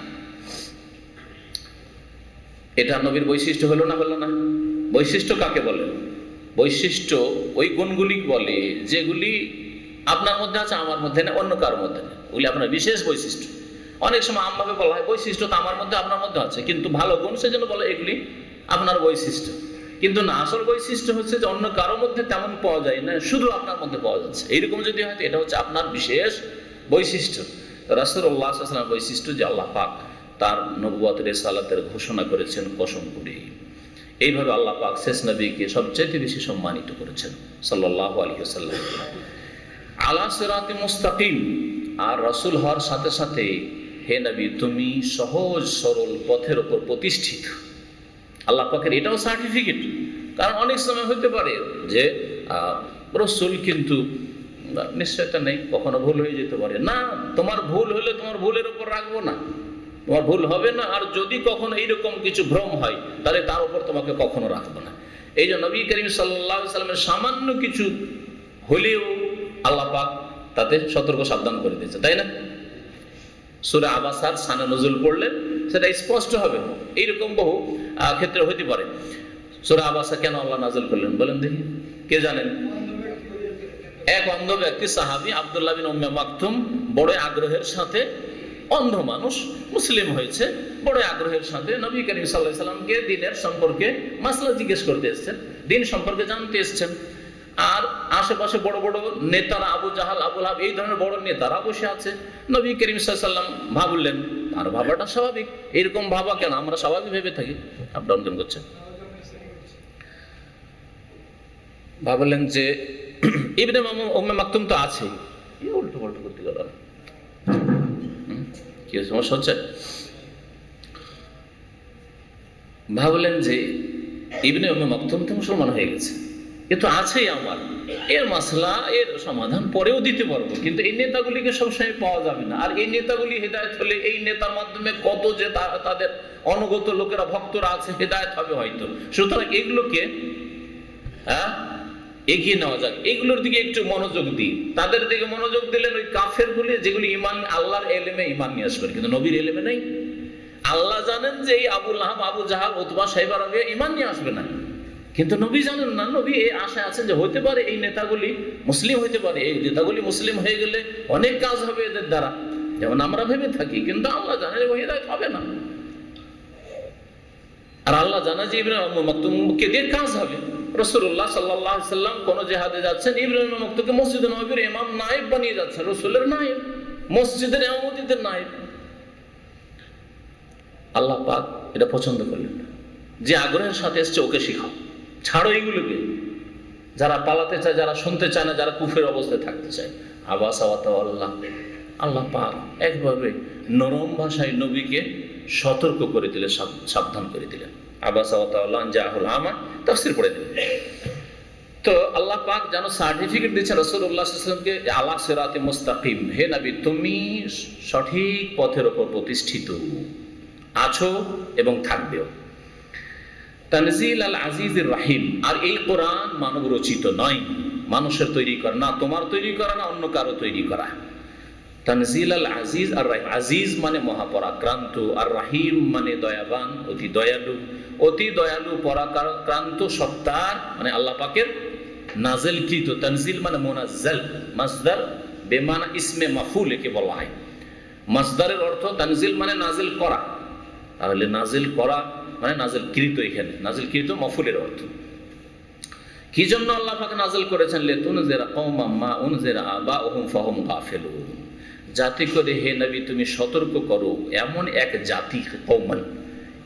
এটা নবীর বৈশিষ্ট্য হলো না? হলো না? বৈশিষ্ট্য কাকে বলে? বৈশিষ্ট্য ওই গুণগুলি বলে যেগুলি আপনার মধ্যে আছে, আমার মধ্যে নেই, অন্য কারোর মধ্যে নেই, ওগুলি আপনার বিশেষ বৈশিষ্ট্য। অনেক সময় আমভাবে বলা হয় বৈশিষ্ট্য তো আমার মধ্যে আপনার মধ্যে আছে, কিন্তু ভালো গুণ সেজন্য বলে এগুলি আপনার বৈশিষ্ট্য। কিন্তু না, আসল বৈশিষ্ট্য হচ্ছে যে অন্য কারোর মধ্যে তেমন পাওয়া যায় না, শুধু আপনার মধ্যে পাওয়া যাচ্ছে। এইরকম যদি হয় এটা হচ্ছে আপনার বিশেষ বৈশিষ্ট্য। রাসূলুল্লাহ সাল্লাল্লাহু আলাইহি ওয়াসাল্লাম বৈশিষ্ট্য যে আল্লাহ পাক তার নবুয়ত রিসালাতের ঘোষণা করেছেন কসম করে। এইভাবে আল্লাহ পাক শেষ নবীকে সবচেয়ে বেশি সম্মানিত করেছেন সাল্লাল্লাহু আলাইহি ওয়াসাল্লাম। আলা সিরাতি মুস্তাকিম, আর রাসূল হওয়ার সাথে সাথে হে নবী তুমি সহজ সরল পথের উপর প্রতিষ্ঠিত। আল্লাহ পাকের এটাও সার্টিফিকেট। কারণ অনেক সময় হতে পারে যে রাসূল কিন্তু নিশ্চয়তা নেই, কখনো ভুল হয়ে যেতে পারে। না, তোমার ভুল হলে তোমার ভুলের উপর রাখবো না, তোমার ভুল হবে না। আর যদি কখনো এইরকম কিছু ভ্রম হয় তাহলে তার উপর তোমাকে কখনো রাখবো না। এই যে নবী করিম সাল্লাল্লাহু আলাইহি সাল্লামের সামান্য কিছু হলেও আল্লাহ পাক তাতে সতর্ক সাবধান করে দিয়েছে, তাই না? সূরা আবাসার শানে নজুল পড়লে সেটা স্পষ্ট হবে। এইরকম বহু ক্ষেত্রে হতে পারে। সূরা আবাসা কেন আল্লাহ নাযিল করলেন বলেন দেখি, কে জানেন? এক অন্ধ ব্যক্তি সাহাবী আব্দুল্লাহ বিন উম্মে মাকতুম বড় আগ্রহের সাথে, অন্ধ মানুষ মুসলিম হয়েছে, বড় আগ্রহের সাথে নবী করিম সাল্লাল্লাহু আলাইহি সাল্লামকে দ্বীনের সম্পর্কে মাসলা জিজ্ঞেস করতে এসেছেন, দ্বীন সম্পর্কে জানতে এসেছেন। আর আশেপাশে বড় বড় নেতারা, আবু জাহাল, আবু লাহাব, এই ধরনের বড় নেতারা বসে আছে। নবী করিম সাল্লাল্লাহু আলাইহি সাল্লাম ভাবলেন, আর ভাবাটা স্বাভাবিক, এরকম ভাবা কেন, আমরা স্বাভাবিক ভেবে থাকি। আপ ডাউন কেন করছেন? ভাবলেন যে ইবনে উম্মে মাকতুম তো আছেই, উল্টো পাল্টো করতে গেল, কি সমস্যা হচ্ছে? ভাবলেন যে ইবনে উম্মে মাকতুম তো মুসলমান হয়ে গেছে, এ তো আছেই, আমার এর মাসলা, এর সমাধান পরেও দিতে পারবো, কিন্তু এই নেতাগুলিকে সবসময় পাওয়া যাবে না। আর এই নেতাগুলি হেদায়েত হলে এই নেতার মাধ্যমে কত যে তাদের অনুগত লোকেরা, ভক্তরা আছে, হেদায়েত হবে হয়তো। সুতরাং এগুলোকে এগিয়ে নেওয়া যাক, এগুলোর দিকে একটু মনোযোগ দিই। তাদের দিকে মনোযোগ দিলেন ওই কাফের গুলি, যেগুলি ইমান, আল্লাহর এলেমে ইমান নিয়ে আসবে, কিন্তু নবীর এলেমে নেই। আল্লাহ জানেন যে এই আবু লাহাব, আবু জাহাল, উতবা, শাইবা, রাবিয়া ইমান নিয়ে আসবে না, কিন্তু নবী জানেন না। নবী এই আশায় আছেন যে হতে পারে এই নেতাগুলি মুসলিম হতে পারে, এই নেতাগুলি মুসলিম হয়ে গেলে অনেক কাজ হবে এদের দ্বারা, যেমন আমরা ভেবে থাকি। কিন্তু আল্লাহ জানেন হিদায়াত হবে না। আর আল্লাহ জানা যে ইবনে উম্মে মাকতুমকে দিয়ে কাজ হবে। রাসূলুল্লাহ সাল্লাল্লাহু আলাইহি সাল্লাম কোন জিহাদে যাচ্ছেন, ইবনে উম্মে মাকতুমকে মসজিদে নববীর ইমাম, নায়েব বানিয়ে যাচ্ছেন, রাসূলের নায়েব, মসজিদের ইমামতিদের নায়েব। আল্লাহ পাক এটা পছন্দ করলেন না। যে আগ্রহের সাথে এসছে ওকে শিখাও, ছাড়ো এইগুলোকে। যারা পালাতে চায়, যারা শুনতে চায় না, যারা কুফের অবস্থায় থাকতে চায়, আবাসা ওয়া তাওয়াল্লা। আল্লাহ পাক একভাবে নরম ভাষায় নবীকে সতর্ক করে দিলেন, সাবধান করে দিলেন। আবাসা ওয়া তাওয়াল্লা আন জাআহুল আমা, তাফসীর পড়ে দিলেন। তো আল্লাহ পাক যেন সার্টিফিকেট দিচ্ছেন রাসূলুল্লাহ সাল্লাল্লাহু আলাইহি ওয়াসাল্লামকে, আলা সিরাতি মুস্তাকিম, হে নবী তুমি সঠিক পথের উপর প্রতিষ্ঠিত আছো এবং থাকবেও। তানজিল আল আজিজির রাহিম। আর এই কোরআন মানব রচিত নয়, মানুষের তৈরি করা না, তোমার তৈরি করা না, অন্য কারো তৈরি করা। তানজিল আল আজিজ আর রাহিম, আজিজ মানে মহাপরাক্রান্ত, আর রাহিম মানে দয়াবান, অতি দয়ালু। অতি দয়ালু পরাক্রান্ত সত্তার মানে আল্লাহ পাকের নাজেলকৃত। তানজিল মানে মুনাজ্জাল, মাসদার বেমানা ইসমে মাফুল একে বলা হয়। মাসদারের অর্থ তানজিল মানে নাজিল করা, তাহলে নাজিল করা মানে নাজিলকৃত, এখানে নাজিলকৃত মাফুলের অর্থ। কি জন্য আল্লাহ পাক নাজিল করেছেন? লিতুনজিরা কওমান মা উনজিরা আবাউহুম ফাহুম গাফিলুন, যাতে করে হে নবী তুমি সতর্ক করো এমন এক জাতি, কওমান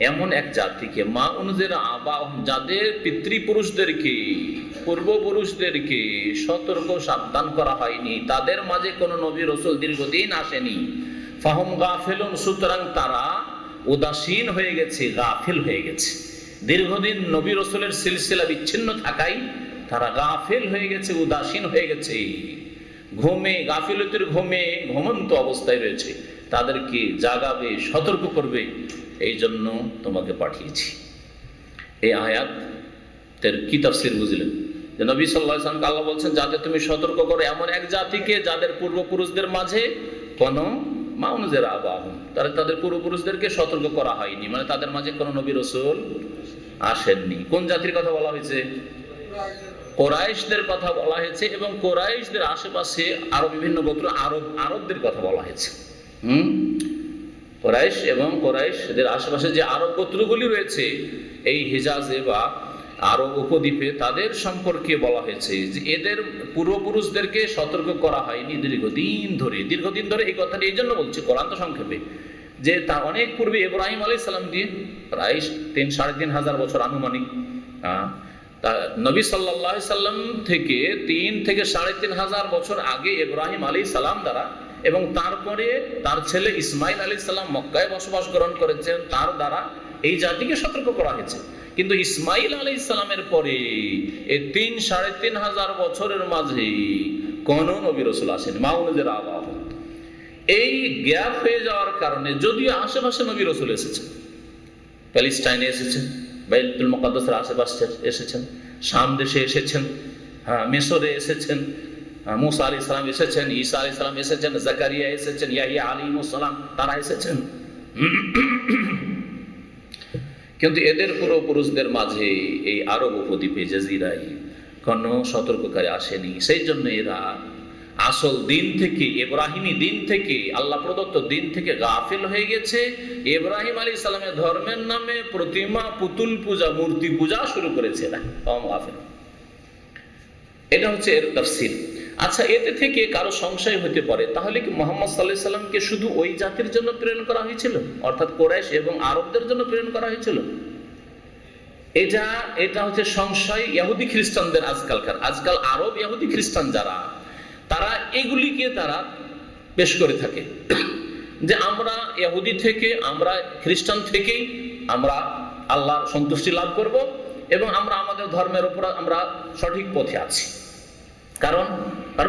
এমন এক জাতিকে, মা উনজিরা আবাউহুম যাদের পিতৃপুরুষদেরকে, পূর্বপুরুষদেরকে সতর্ক সাবধান করা হয়নি, তাদের মাঝে কোনো নবী রাসূল দীর্ঘদিন আসেনি। ফাহুম গাফিলুন, সুতরাং তারা উদাসীন হয়ে গেছে, গাফিল হয়ে গেছে। দীর্ঘদিন নবী রাসূলের সিলসিলা বিচ্ছিন্ন থাকায় তারা গাফিল হয়ে গেছে, উদাসীন হয়ে গেছে, ঘুমে, গাফিলতির ঘুমে ঘুমন্ত অবস্থায় রয়েছে। তাদেরকে জাগাবে, সতর্ক করবে, এই জন্য তোমাকে পাঠিয়েছি। এই আয়াতের কি তাফসীর বুঝলেন? যে নবী সাল্লাল্লাহু আলাইহি ওয়াসাল্লামকে আল্লাহ বলছেন যাতে তুমি সতর্ক করো এমন এক জাতিকে যাদের পূর্বপুরুষদের মাঝে কোনো মাউনজেরা আবাহুম, তাদের পূর্বপুরুষদেরকে সতর্ক করা হয়নি, মানে তাদের মাঝে কোনো নবী রাসূল আসেননি। কোন জাতির কথা বলা হয়েছে? কোরাইশদের কথা বলা হয়েছে, এবং কোরাইশদের আশেপাশে আরো বিভিন্ন গোত্র, আরবদের কথা বলা হয়েছে। কোরাইশ এবং কোরাইশদের আশেপাশে যে আরব গোত্রগুলি রয়েছে এই হিজাজে বা আরব উপদ্বীপে, তাদের সম্পর্কে বলা হয়েছে যে এদের পূর্বপুরুষদেরকে সতর্ক করা হয়নি দীর্ঘদিন ধরে। এই কথাটি এই জন্য বলছি, কোরআন তো সংক্ষেপে, যে তার অনেক পূর্বে ইব্রাহিম আলাইহিস সালাম দিয়ে প্রায় ৩,৫০০ বছর আনুমানিক, নবী সাল্লাল্লাহু আলাইহি সাল্লাম থেকে ৩ থেকে ৩,৫০০ বছর আগে ইব্রাহিম আলাইহিস সালাম দ্বারা, এবং তারপরে তার ছেলে ইসমাইল আলাইহিস সালাম মক্কায় বসবাস গ্রহণ করেছেন, তার দ্বারা এই জাতিকে সতর্ক করা হয়েছে। কিন্তু ইসমাইল আলাইহিস সালামের পরে এই ৩,৫০০ বছরের মাঝে কোন নবী রাসূল আসেনি, মাউনজের আবাহ। এই গ্যাপ হয়ে যাওয়ার কারণে যদিও আশেপাশে নবী রাসূল এসেছেন, প্যালেস্টাইনে এসেছেন, বাইতুল মুকাদ্দাসের আশেপাশে এসেছেন, শাম দেশে এসেছেন, মিশরে এসেছেন, মুসা আলাইহিস সালাম এসেছেন, ঈসা আলাইহিস সালাম এসেছেন, জাকারিয়া এসেছেন, ইয়াহইয়া আলাইহিস সালাম তারা এসেছেন, কিন্তু এদের পূর্বপুরুষদের মাঝে এই আরব উপদ্বীপে জাজিরায় কোনো সতর্ককারী আসেনি। সেই জন্য এরা আসল দিন থেকে, ইব্রাহিমী দিন থেকে, আল্লাহ প্রদত্ত দিন থেকে গাফিল হয়ে গেছে। ইব্রাহিম আলাইহিস সালামের ধর্মের নামে প্রতিমা, পুতুল পূজা, মূর্তি পূজা শুরু করেছে এরা, গাফিল। এটা হচ্ছে এর তাফসীর। আচ্ছা, এতে থেকে কারো সংশয় হতে পারে, তাহলে কি মুহাম্মদ সাল্লাল্লাহু আলাইহি সাল্লামকে শুধু ওই জাতির জন্য প্রেরণ করা হয়েছিল, অর্থাৎ কুরাইশ এবং আরবদের জন্য প্রেরণ করা হয়েছিল? এটা হচ্ছে সংশয় ইহুদি খ্রিস্টানদের। আজকাল আরব ইহুদি খ্রিস্টান যারা, তারা এগুলিকে তারা পেশ করে থাকে যে আমরা ইহুদি থেকে, আমরা খ্রিস্টান থেকেই আমরা আল্লাহর সন্তুষ্টি লাভ করব, এবং আমরা আমাদের ধর্মের উপর আমরা সঠিক পথে আছি। কারণ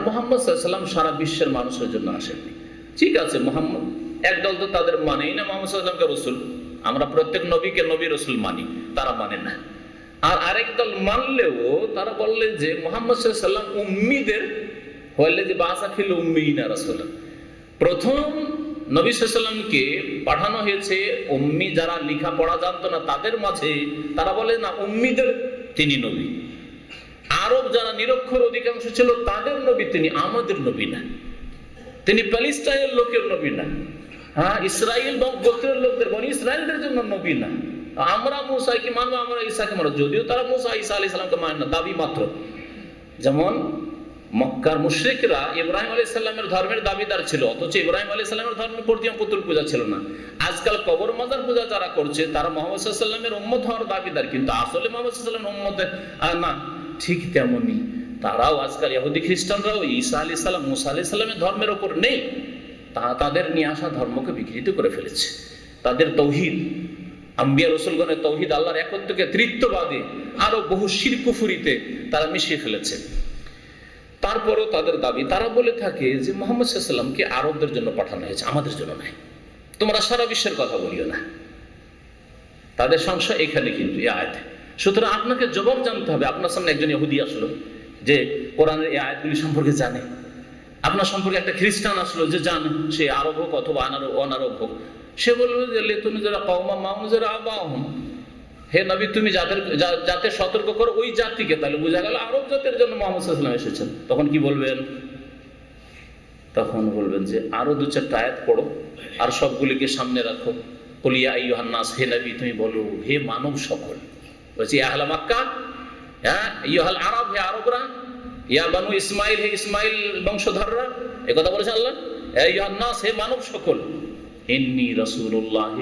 মুহাম্মদ সাল্লাল্লাহু আলাইহি ওয়াসাল্লাম সারা বিশ্বের মানুষের জন্য আসেননি। ঠিক আছে, মুহাম্মদ একদল তো তাদের মানেই না মুহাম্মদ সাল্লাল্লাহু আলাইহি ওয়াসাল্লামকে রাসূল, আমরা প্রত্যেক নবীকে নবী রাসূল মানি, তারা মানে না। আর আরেক দল মানলেও তারা বললেন যে মুহাম্মদ সাল্লাল্লাহু আলাইহি ওয়াসাল্লাম উম্মীদের হইলে যে বাসাখিল উম্মিনা রাসূল, প্রথম নবী সাল্লাল্লাহু আলাইহি ওয়াসাল্লামকে পাঠানো হয়েছে উম্মি যারা লেখাপড়া জানতো না তাদের মাঝে। তারা বলে না, উম্মীদের তিনি নবী। আরব যারা নিরক্ষর অধিকাংশ ছিল তাদের নবী তিনি, আমাদের নবী না। তিনি প্যালেস্টাইনের লোকের নবী না, ইসরায়েল গোত্রের লোকদের, বনি ইসরায়েলদের জন্য নবী না। আমরা মুসাকে মানবো, আমরা ঈসাকে মানবো, যদিও তারা মুসা ঈসা আলাইহিস সালামকে মানে না, দাবি মাত্র। যেমন মক্কার মুশরিকরা ইব্রাহিম আলাইহিস সালামের ধর্মের দাবিদার ছিল, অথচ ইব্রাহিম আলাইহিস সালামের ধর্মে প্রতিমা পুতুল পূজা ছিল না। আজকাল কবর মাজার পূজা যারা করছে তারা মুহাম্মদ সাল্লাল্লাহু আলাইহি ওয়াসাল্লামের উম্মত হওয়ার দাবিদার, কিন্তু আসলে মুহাম্মদ সাল্লাল্লাহু আলাইহি ওয়াসাল্লামের উম্মত না। ঠিক তেমনি তারাও আজকাল ইহুদি খ্রিস্টানরাও ঈসা আলাইহিস সালাম, মুসা আলাইহিস সালামের ধর্মের উপর নেই, তাদের নিয়ে আসা ধর্মকে বিকৃত করে ফেলেছে। তাদের তৌহিদ, আম্বিয়া রাসূলগণের তৌহিদ, আল্লাহর একত্বকে তৃতীয়বাদী আরো বহু শিরক কুফরিতে তারা মিশিয়ে ফেলেছে। তারপরও তাদের দাবি, তারা বলে থাকে যে মুহাম্মদ সাল্লাল্লাহু আলাইহি ওয়াসাল্লামকে আরবদের জন্য পাঠানো হয়েছে, আমাদের জন্য নয়, তোমরা সারা বিশ্বের কথা বলিও না। তাদের সংশয় এখানে, কিন্তু এই আয়াতে সুতরাং আপনাকে জবাব জানতে হবে। আপনার সামনে একজন ইহুদি আসলো যে কোরআনের এই আয়াতগুলি সম্পর্কে জানে, আপনার সম্পর্কে একটা খ্রিস্টান আসলো যে জানে, সে আরব হোক অথবা অনারব হোক, সে বলবে যে লেতুনি যারা কওমা মাউন যারা আবাহম, হে নবী তুমি যাতে সতর্ক করো ওই জাতিকে। তাহলে বোঝা গেল আরব জাতির জন্য মুহাম্মদ সাল্লাল্লাহু আলাইহি ওয়াসাল্লাম এসেছেন। তখন কি বলবেন? তখন বলবেন যে আরো 2-4টা আয়াত পড়ো আর সবগুলিকে সামনে রাখো। কুলিয়া আইয়ুহান নাস, হে নবী তুমি বলো হে মানব সকল। বলছি আহলা মক্কা, হ্যাঁ আইয়ুহাল আরব, হে আরবরা, ইয়া বানু ইসমাইল, হে ইসমাইল বংশধররা, এই কথা বলেছেন আল্লাহ। আইয়ুহান নাস, হে মানব সকল, ইন্নী রাসূলুল্লাহ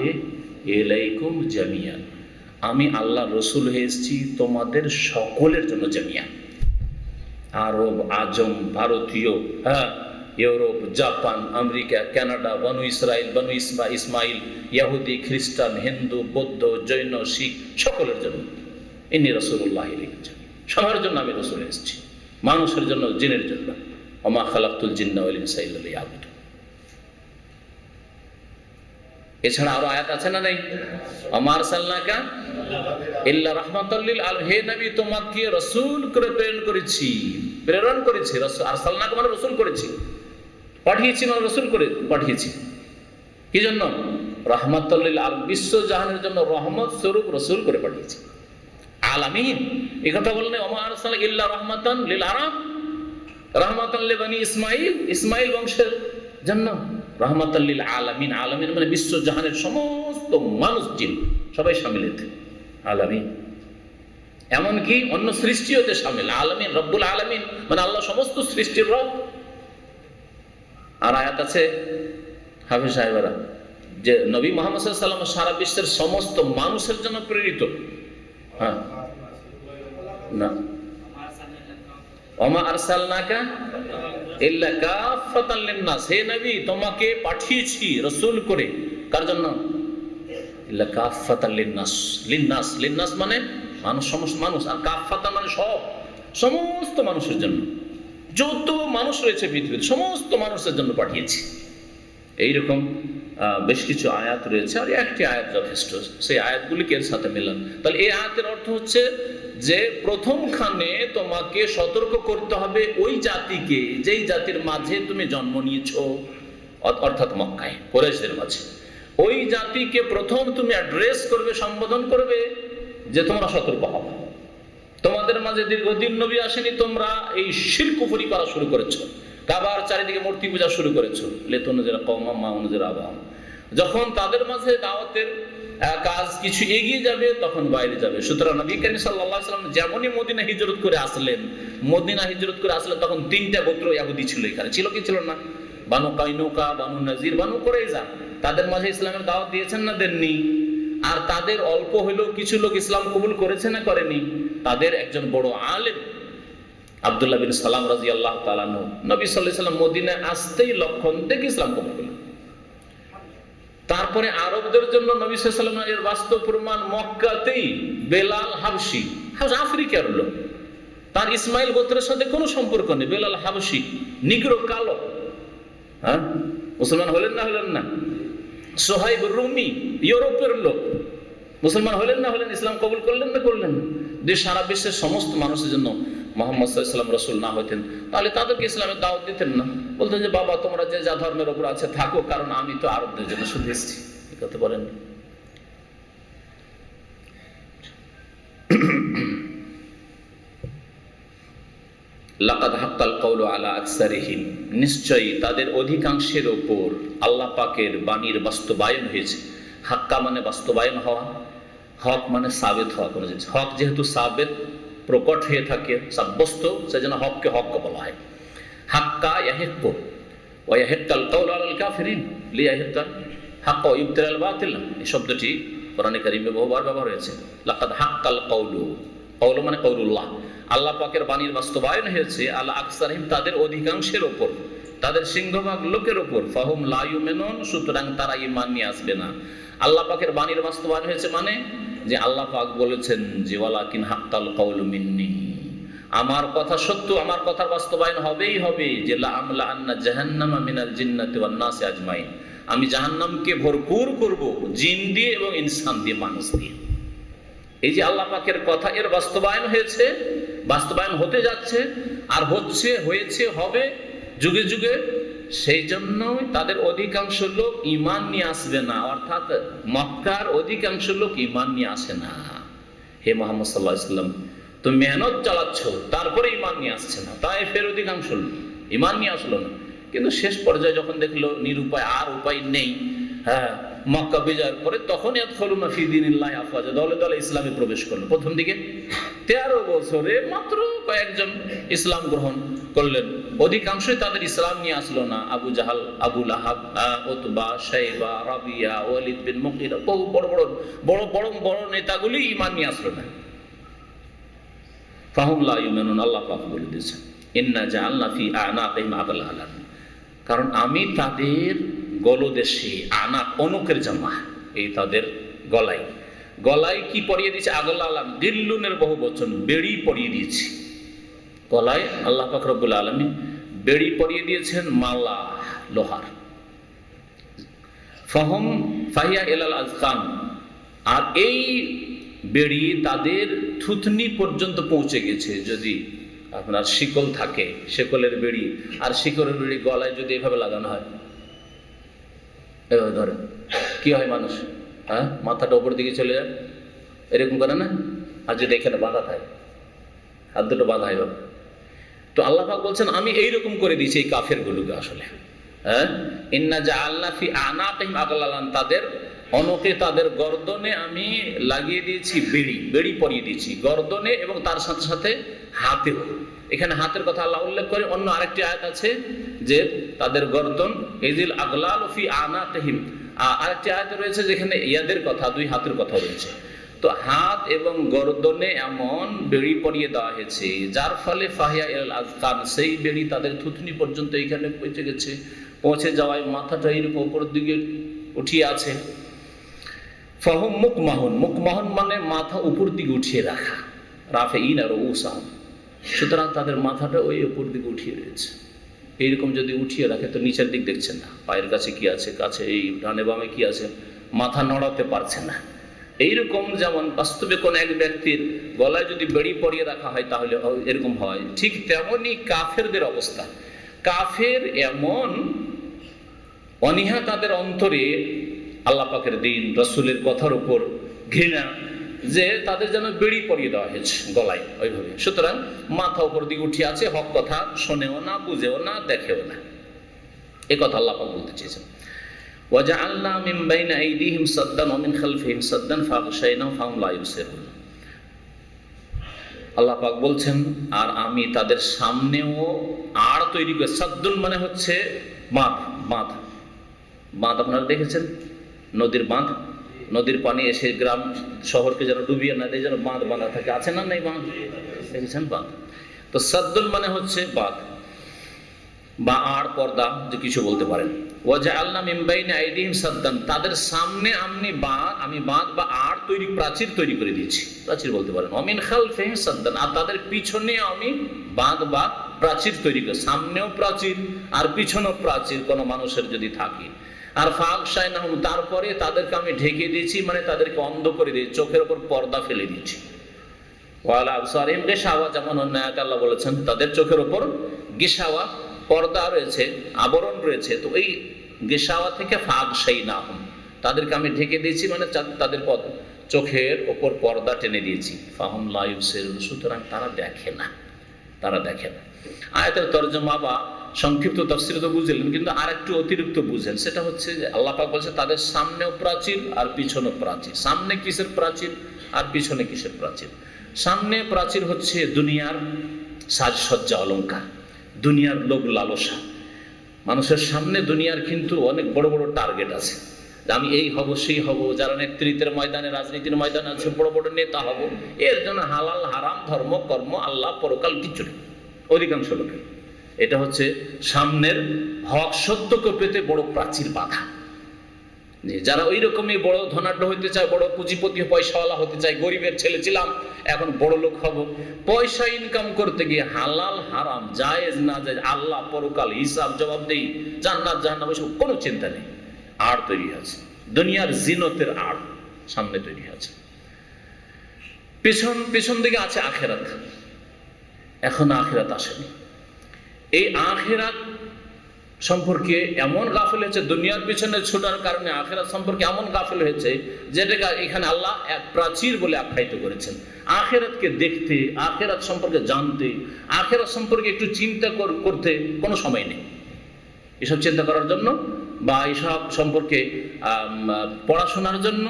ইলাইকুম জামিয়ান, আমি আল্লাহ রসুল হয়ে এসেছি তোমাদের সকলের জন্য জামিয়ান। আরব, আজম, ভারতীয়, হ্যাঁ Europe, Japan, America, Canada, Banu Israil, Banu Ismail, ইহুদি, খ্রিস্টান, হিন্দু, বৌদ্ধ, জৈন, শিখ, সকলের জন্য ইন্নী রাসূলুল্লাহ ইলাইকুম জামিয়ান, সবার জন্য আমি রসুল এসেছি, মানুষের জন্য, জিনের জন্য। ওমা খালাকতুল জিন্না ওয়াল ইনসা ইল্লা লিয়াবুদুন। এছাড়া আরো আয়াত আছে না নেই? ওমা আরসালনাকা ইল্লা রাহমাতাল লিল আলামিন, হে নবী তোমাকে রাসূল করে প্রেরণ করেছি। রাসূল আরসালনাকা মানে রাসূল করেছি, পাঠিয়েছি মানে রাসূল করে পাঠিয়েছি। কি জন্য? রাহমাতাল লিল আলামিন, বিশ্ব জাহানের জন্য রহমত স্বরূপ রাসূল করে পাঠিয়েছি। আলামিন এই কথা বললেন, ওমা আরসালনা ইল্লা রাহমাতান লিল আরাব, রাহমাতান লিবানি ইসমাইল, ইসমাইল বংশের জন্য, রাহমাতাল লিল আলামিন, আলামিন মানে বিশ্ব জাহানের সমস্ত মানুষ জিন সবাই শামিল এতে আলামিন, এমনকি অন্য সৃষ্টিওতে শামিল। আলামিন রব্বুল আলামিন মানে আল্লাহ সমস্ত সৃষ্টির রব। আর আয়াত আছে হাফেজ সাহেবেরা যে নবী মুহাম্মদ সাল্লাল্লাহু আলাইহি ওয়াসাল্লাম সারা বিশ্বের সমস্ত মানুষের জন্য প্রেরিত। হ্যাঁ না, ওমা আরসালনাকা ইল্লা কাফাতান লিন-নাস, হে নবী তোমাকে পাঠিয়েছি রাসূল করে, কার জন্য? ইল্লা কাফাতান লিন-নাস, লিন-নাস, লিন-নাস মানে মানুষ, সমস্ত মানুষ, আর কাফাতান মানে সমস্ত মানুষের জন্য, যত মানুষ রয়েছে পৃথিবীতে সমস্ত মানুষের জন্য পাঠিয়েছি। এইরকম বেশ কিছু আয়াত রয়েছে, আর একটি আয়াত যথেষ্ট, সেই আয়াতগুলিকে এর সাথে মিলান। তাহলে এই আয়াতের অর্থ হচ্ছে যে প্রথমখানে তোমাকে সতর্ক করতে হবে ওই জাতিকে যেই জাতির মাঝে তুমি জন্ম নিয়েছো, অর্থাৎ মক্কায় কুরাইশদের মাঝে। ওই জাতিকে প্রথম তুমি অ্যাড্রেস করবে, সম্বোধন করবে যে তোমরা সতর্ক হও, তোমাদের মাঝে দীর্ঘদিন নবী আসেনি, তোমরা এই শিরক কুফরি করা শুরু করেছো, কাবার চারিদিকে মূর্তি পূজা শুরু করেছো। লেতুনজিরা কওমা মাউনজিরা আবাহম, যখন তাদের মাঝে দাওয়াতের কাজ কিছু এগিয়ে যাবে তখন বাইরে যাবে। সুতরাং নবী করিম সাল্লাল্লাহু আলাইহি ওয়াসাল্লাম যেমনই মদিনা হিজরত করে আসলেন, তখন 3টা গোত্র ইহুদি ছিল এখানে, ছিল কি ছিল না? বানু কাইনুকা, বানু নাজির, বানু কুরাইজা, তাদের মাঝে ইসলামের দাওয়াত দিয়েছেন না দেননি? আর তাদের অল্প হলেও কিছু লোক ইসলাম কবুল করেছে না করেনি? তাদের একজন বড় আলেম আব্দুল্লাহ বিন সালাম রাদিয়াল্লাহু তাআলা আনহু নবী সাল্লাল্লাহু আলাইহি ওয়াসাল্লাম মদিনায় আসতেই লক্ষণ দেখে ইসলাম কবুল করলেন। তারপরে আরবদের জন্য নবী সাল্লাল্লাহু আলাইহি ওয়াসাল্লাম এর বাস্তব প্রমাণ মক্কাতেই বেলাল হাবশি, আফ্রিকার লোক, তার ইসমাইল গোত্রের সাথে কোনো সম্পর্ক নেই, বেলাল হাবশি, নিগ্রো, কালো, হ্যাঁ মুসলমান হলেন না? সোহাইব রুমি, ইউরোপের লোক, মুসলমান হলেন না? ইসলাম কবুল করলেন না? যে সারা বিশ্বের সমস্ত মানুষের জন্য মুহাম্মদ সাল্লাল্লাহু আলাইহি ওয়াসাল্লাম রাসূল না হতেন তাহলে তাদেরকে ইসলামের দাওয়াত দিতেন না, বলতেন যে বাবা তোমরা যে যা ধর্মের উপর আছে থাকো, কারণ আমি তো আরবদের জন্য শুধু এসেছি। এই কথা বলেন। লাকাদ হাক্কাল কাউলু আলা আকসারিহিম, নিশ্চয়ই তাদের অধিকাংশের ওপর আল্লাহ পাকের বাণীর বাস্তবায়ন হয়েছে। হাক্কা মানে বাস্তবায়ন হওয়া, হক মানে সাবেত হওয়া। কোনো জিনিস হক যেহেতু সাবেত প্রকট হয়ে থাকে, সাব্যস্ত, সেজন্য হককে হক বলা হয়। হাক্কা ইয়াহিক্কু ওয়া ইয়াহিক্কাল কাউলু আলাল কাফিরিন লিয়াহিক্কাল হাক্কা ওয়া ইবতিলাল বাতিল, এই শব্দটি কোরআনে কারীমে বহুবার ব্যবহার হয়েছে। লাকাদ হাক্কাল কাউলু, কাউলু মানে কাউলুল্লাহ, আল্লাহ পাকের বাণীর বাস্তবায়ন হয়েছে আলা আকসারিহিম, তাদের অধিকাংশের ওপর, তাদের সিংহভাগ লোকের ওপর। ফাহুম লা ইউমিনুন, সুতরাং তারা ঈমান নিয়ে আসবে না। আল্লাহ পাকের বাণীর বাস্তবায়ন হয়েছে মানে যে আল্লাহ পাক বলেছেন যে ওয়ালাকিন হাক্কাল কাউলু মিন্নি, আমার কথা সত্য, আমার কথার বাস্তবায়ন হবেই হবে, যে লা আমলা আন্না জাহান্নামা মিনাল জিন্নাতি ওয়ান নাসি আজমাইন, আমি জাহান্নামকে ভরপুর করব জিন দিয়ে এবং ইনসান দিয়ে, মানুষ দিয়ে। এই যে আল্লাহ পাকের কথা, এর বাস্তবায়ন হয়েছে, বাস্তবায়ন হতে যাচ্ছে, আর হচ্ছে, হয়েছে, হবে যুগে যুগে। সেই জন্য তাদের অধিকাংশ লোক ঈমান নিয়ে আসবে না, অর্থাৎ মক্কার অধিকাংশ লোক ঈমান নিয়ে আসে না। হে মুহাম্মদ সাল্লাল্লাহু আলাইহি ওয়াসাল্লাম, তুমি মেহনত চালাচ্ছ, তারপরে ঈমান নিয়ে আসছে না। তাই ফের অধিকাংশ লোক ঈমান নিয়ে আসলো না। কিন্তু শেষ পর্যায়ে যখন দেখলো নিরুপায়, আর উপায় নেই, হ্যাঁ, মক্কা বিজয়ের পরে তখন ইয়াদখুলুনা ফি দীনিল্লাহি আফওয়াজা, দলে দলে ইসলামে প্রবেশ করলো। প্রথম দিকে 13 বছরে মাত্র কয়েকজন ইসলাম গ্রহণ করলেন, অধিকাংশই তাদের ইসলাম নিয়ে আসলো না। আবু জাহাল, আবু লাহাব, উতবা, শাইবা, রাবিয়া, ওয়ালিদ বিন মুগীরা, বহু বড় বড় বড় বড় বড় নেতাগুলি ঈমান নিয়ে আসলো না। ফাহুম লা ইউমিনুন, আল্লাহ পাক বলে দিয়েছেন, ইন্না জাআলনা ফি আনাকিহিম আগলালান, কারণ আমি তাদের গলদেশে, আনাক অনুকের জামা, এই তাদের গলায়, গলায় কি পরিয়ে দিয়েছে? আগলালান, দিল্লুনের বহু বচন, বেড়ি পরিয়ে দিয়েছি গলায়। আল্লাহ পাক রব্বুল আলামিন বেড়ি পরিয়ে দিয়েছেন মালা, লোহার। ফাহুম ফাহিয়া ইলাল আযকান, আর এই বেড়ি তাদের থুতনি পর্যন্ত পৌঁছে গেছে। যদি আপনার শিকল থাকে, শিকলের বেড়ি, আর শিকলের বেড়ি গলায় যদি এভাবে লাগানো হয়, এভাবে ধরে, কি হয় মানুষ? হ্যাঁ, মাথাটা উপর দিকে চলে যায়, এরকম করে না? আর যদি এখানে বাঁধা থাকে, হাত দুটো বাঁধা হয়। তো আল্লাহ পাক বলছেন আমি এইরকম করে দিয়েছি এই কাফের গুলোকে। আসলে হ্যাঁ, ইন্না জাআলনা ফি আনাকিহিম আগলালান, তাদের অনকে, তাদের গর্দনে আমি লাগিয়ে দিয়েছি বেড়ি, বেড়ি পরিয়ে দিয়েছি গর্দনে, এবং তার সাথে সাথে হাতেও। এখানে হাতের কথা আল্লাহ উল্লেখ করে। অন্য আরেকটি আয়াত আছে যে তাদের গর্দন, ইযিল আগলাল ফি আনাকিহিম, আরেকটি আয়াত রয়েছে যেখানে ইয়াদের কথা, দুই হাতের কথা রয়েছে। তো হাত এবং গর্দনে এমন বেড়ি পরিয়ে দেওয়া হয়েছে, যার ফলে ফাহিয়া ইলাল আযকান, সেই বেড়ি তাদের থুতনি পর্যন্ত এইখানে পৌঁছে গেছে। পৌঁছে যাওয়ায় মাথাটা এরকম উপরের দিকে উঠিয়ে আছে। ফাহুম মুকমাহুন, মুকমাহুন মানে মাথা উপর দিকে উঠিয়ে রাখা, রাফিঈনা রুউসাহুম, সুতরাং তাদের মাথাটা ওই উপর দিকে উঠিয়ে রয়েছে। এইরকম যদি উঠিয়ে রাখে তো নিচের দিক দেখছেন না, পায়ের কাছে কি আছে, কাছে এই ডানে বামে কি আছে, মাথা নড়াতে পারছে না। এইরকম যেমন বাস্তবে কোন এক ব্যক্তির গলায় যদি বেড়ি পরিয়ে রাখা হয় তাহলে এরকম হয়, ঠিক তেমনই কাফেরদের অবস্থা। কাফের এমন অনীহা তাদের অন্তরে আল্লাহ পাকের দ্বীন, রাসূলের কথার উপর ঘৃণা, যে তাদের যেন বেড়ি পরিয়ে দেওয়া হয়েছে গলায় ওইভাবে। সুতরাং মাথা উপর দিকে উঠিয়ে আছে, হক কথা শোনেও না, বুঝেও না, দেখেও না। এ কথা আল্লাহ পাক বলতে চেয়েছেন। ওয়াজআলনা মিন বাইনা আইদিহিম সাদ্দান ওয়া মিন খালফিহিম সাদ্দান ফাগশায়নাহুম ফাহুম লা ইবসিরুন। আল্লাহ পাক বলছেন, আর আমি তাদের সামনেও আড় তৈরি করে, সাদ্দুন মানে হচ্ছে বাঁধ, বাঁধ, বাঁধ আপনারা দেখেছেন, নদীর বাঁধ, নদীর পানি এসে গ্রাম শহরকে যেন ডুবিয়ে না দেয়, যেন বাঁধ বাঁধা থাকে, আছে না? নাই বাঁধ দেখেছেন, বাঁধ। তো সাদ্দুন মানে হচ্ছে বাঁধ বা আড়, পর্দা, যে কিছু বলতে পারেন। ওয়াজআলনা মিন বাইনি আইদিহিম সাদ্দান, তাদের সামনে আমি বাঁধ বা আড় তৈরি, প্রাচীর তৈরি করে দিয়েছি, প্রাচীর বলতে পারেন। ওয়া মিন খালফিহিম সাদ্দান, আর তাদের পিছনে আমি বাঁধ বা প্রাচীর তৈরি করে, সামনেও প্রাচীর আর পিছনেও প্রাচীর কোনো মানুষের যদি থাকে। আর ফাগশায়নাহুম, তারপরে তাদেরকে আমি ঢেকে দিয়েছি, মানে তাদেরকে অন্ধ করে দিয়েছি, চোখের উপর পর্দা ফেলে দিয়েছি। ওয়ালা আবসারিহিম গিশাওয়া, যেমন অন্য আয়াতে আল্লাহ বলেছেন তাদের চোখের উপর গিশাওয়া, পর্দা রয়েছে, আবরণ রয়েছে। তো এই গিশাওয়া থেকে ফাগশায়নাহুম, তাদেরকে আমি ঢেকে দিয়েছি, মানে তাদের চোখের ওপর পর্দা টেনে দিয়েছি। ফাহুম লা ইবসিরুন, সুতরাং তারা দেখে না, তারা দেখে না। আয়াতের তরজমা বা সংক্ষিপ্ত তাফসীর তো বুঝলেন, কিন্তু আরেকটু অতিরিক্ত বুঝেন। সেটা হচ্ছে যে আল্লাহ পাক বলছে তাদের সামনেও প্রাচীর আর পিছনেও প্রাচীর। সামনে কিসের প্রাচীর আর পিছনে কিসের প্রাচীর? সামনে প্রাচীর হচ্ছে দুনিয়ার সাজসজ্জা, অলংকার, দুনিয়ার লোভ লালসা। মানুষের সামনে দুনিয়ার কিন্তু অনেক বড় বড় টার্গেট আছে, আমি এই হব, সেই হব, যারা নেতৃত্বের ময়দানে, রাজনীতির ময়দানে আছে, বড় বড় নেতা হব। এর জন্য হালাল হারাম, ধর্ম কর্ম, আল্লাহ পরকাল কিচ্ছু নেই অধিকাংশ লোকের। এটা হচ্ছে সামনের হক সত্যকে পেতে বড় প্রাচীর বাধা। যারা ওই রকমই বড় ধনাঢ্য হইতে চায়, বড় পুঁজিপতি, পয়সাওয়ালা হতে চায়, গরিবের ছেলে ছিলাম এখন বড় লোক হব, পয়সা ইনকাম করতে গিয়ে হালাল হারাম, জায়েজ না জায়েজ, আল্লাহ পরকাল, হিসাব জবাবদেহি, জান্নাত জাহান্নাম, এসব কোনো চিন্তা নেই। আড় তৈরি আছে, দুনিয়ার জিনতের আড় সামনে তৈরি আছে। পেছন দিকে আছে আখিরাত, এখন আখিরাত আসেনি। এই আখিরাত সম্পর্কে এমন গাফিল হয়েছে, দুনিয়ার পিছনে ছোটার কারণে আখিরাত সম্পর্কে এমন গাফিল হয়েছে, যেটাকে এখানে আল্লাহ এক প্রাচীর বলে আখ্যায়িত করেছেন। আখিরাতকে দেখতে, আখিরাত সম্পর্কে জানতে, আখিরাত সম্পর্কে একটু চিন্তা করতে কোনো সময় নেই। এসব চিন্তা করার জন্য বা এসব সম্পর্কে পড়াশোনার জন্য,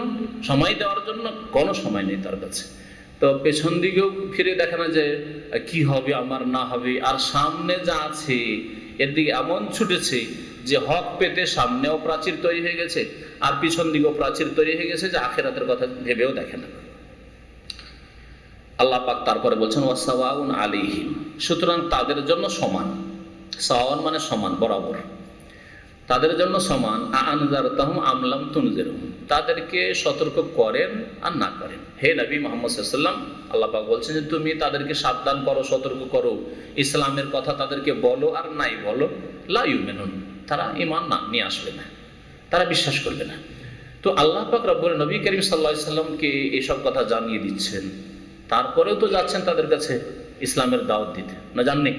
সময় দেওয়ার জন্য কোনো সময় নেই তার কাছে। তো পেছন দিকেও ফিরে দেখে না যে কি হবে আমার না হবে, আর সামনে যা আছে এর দিকে এমন ছুটেছে যে হক পেতে সামনেও প্রাচীর তৈরি হয়ে গেছে, আর পিছন দিকেও প্রাচীর তৈরি হয়ে গেছে, যে আখিরাতের কথা ভেবেও দেখে না। আল্লাহ পাক তারপরে বলছেন ওয়াসাওয়াউন আলাইহিম, সুতরাং তাদের জন্য সমান। সাওয়ান মানে সমান, বরাবর, তাদের জন্য সমান। আনজারতাহুম আম লাম তুনজিরহুম, তাদেরকে সতর্ক করেন আর না করেন। হে নবী মুহাম্মদ সাল্লাল্লাহু আলাইহি ওয়াসাল্লাম, আল্লাহ পাক বলছেন যে তুমি তাদেরকে সাবধান করো, সতর্ক করো, ইসলামের কথা তাদেরকে বলো আর নাই বলো, লা ইউমিনুন, তারা ঈমান না নিয়ে আসবে না, তারা বিশ্বাস করবে না। তো আল্লাহ পাক রব্বুল নবী করিম সাল্লাল্লাহু আলাইহি ওয়াসাল্লামকে এইসব কথা জানিয়ে দিচ্ছেন, তারপরেও তো যাচ্ছেন তাদের কাছে ইসলামের দাওয়াত দিতে, না জাননি?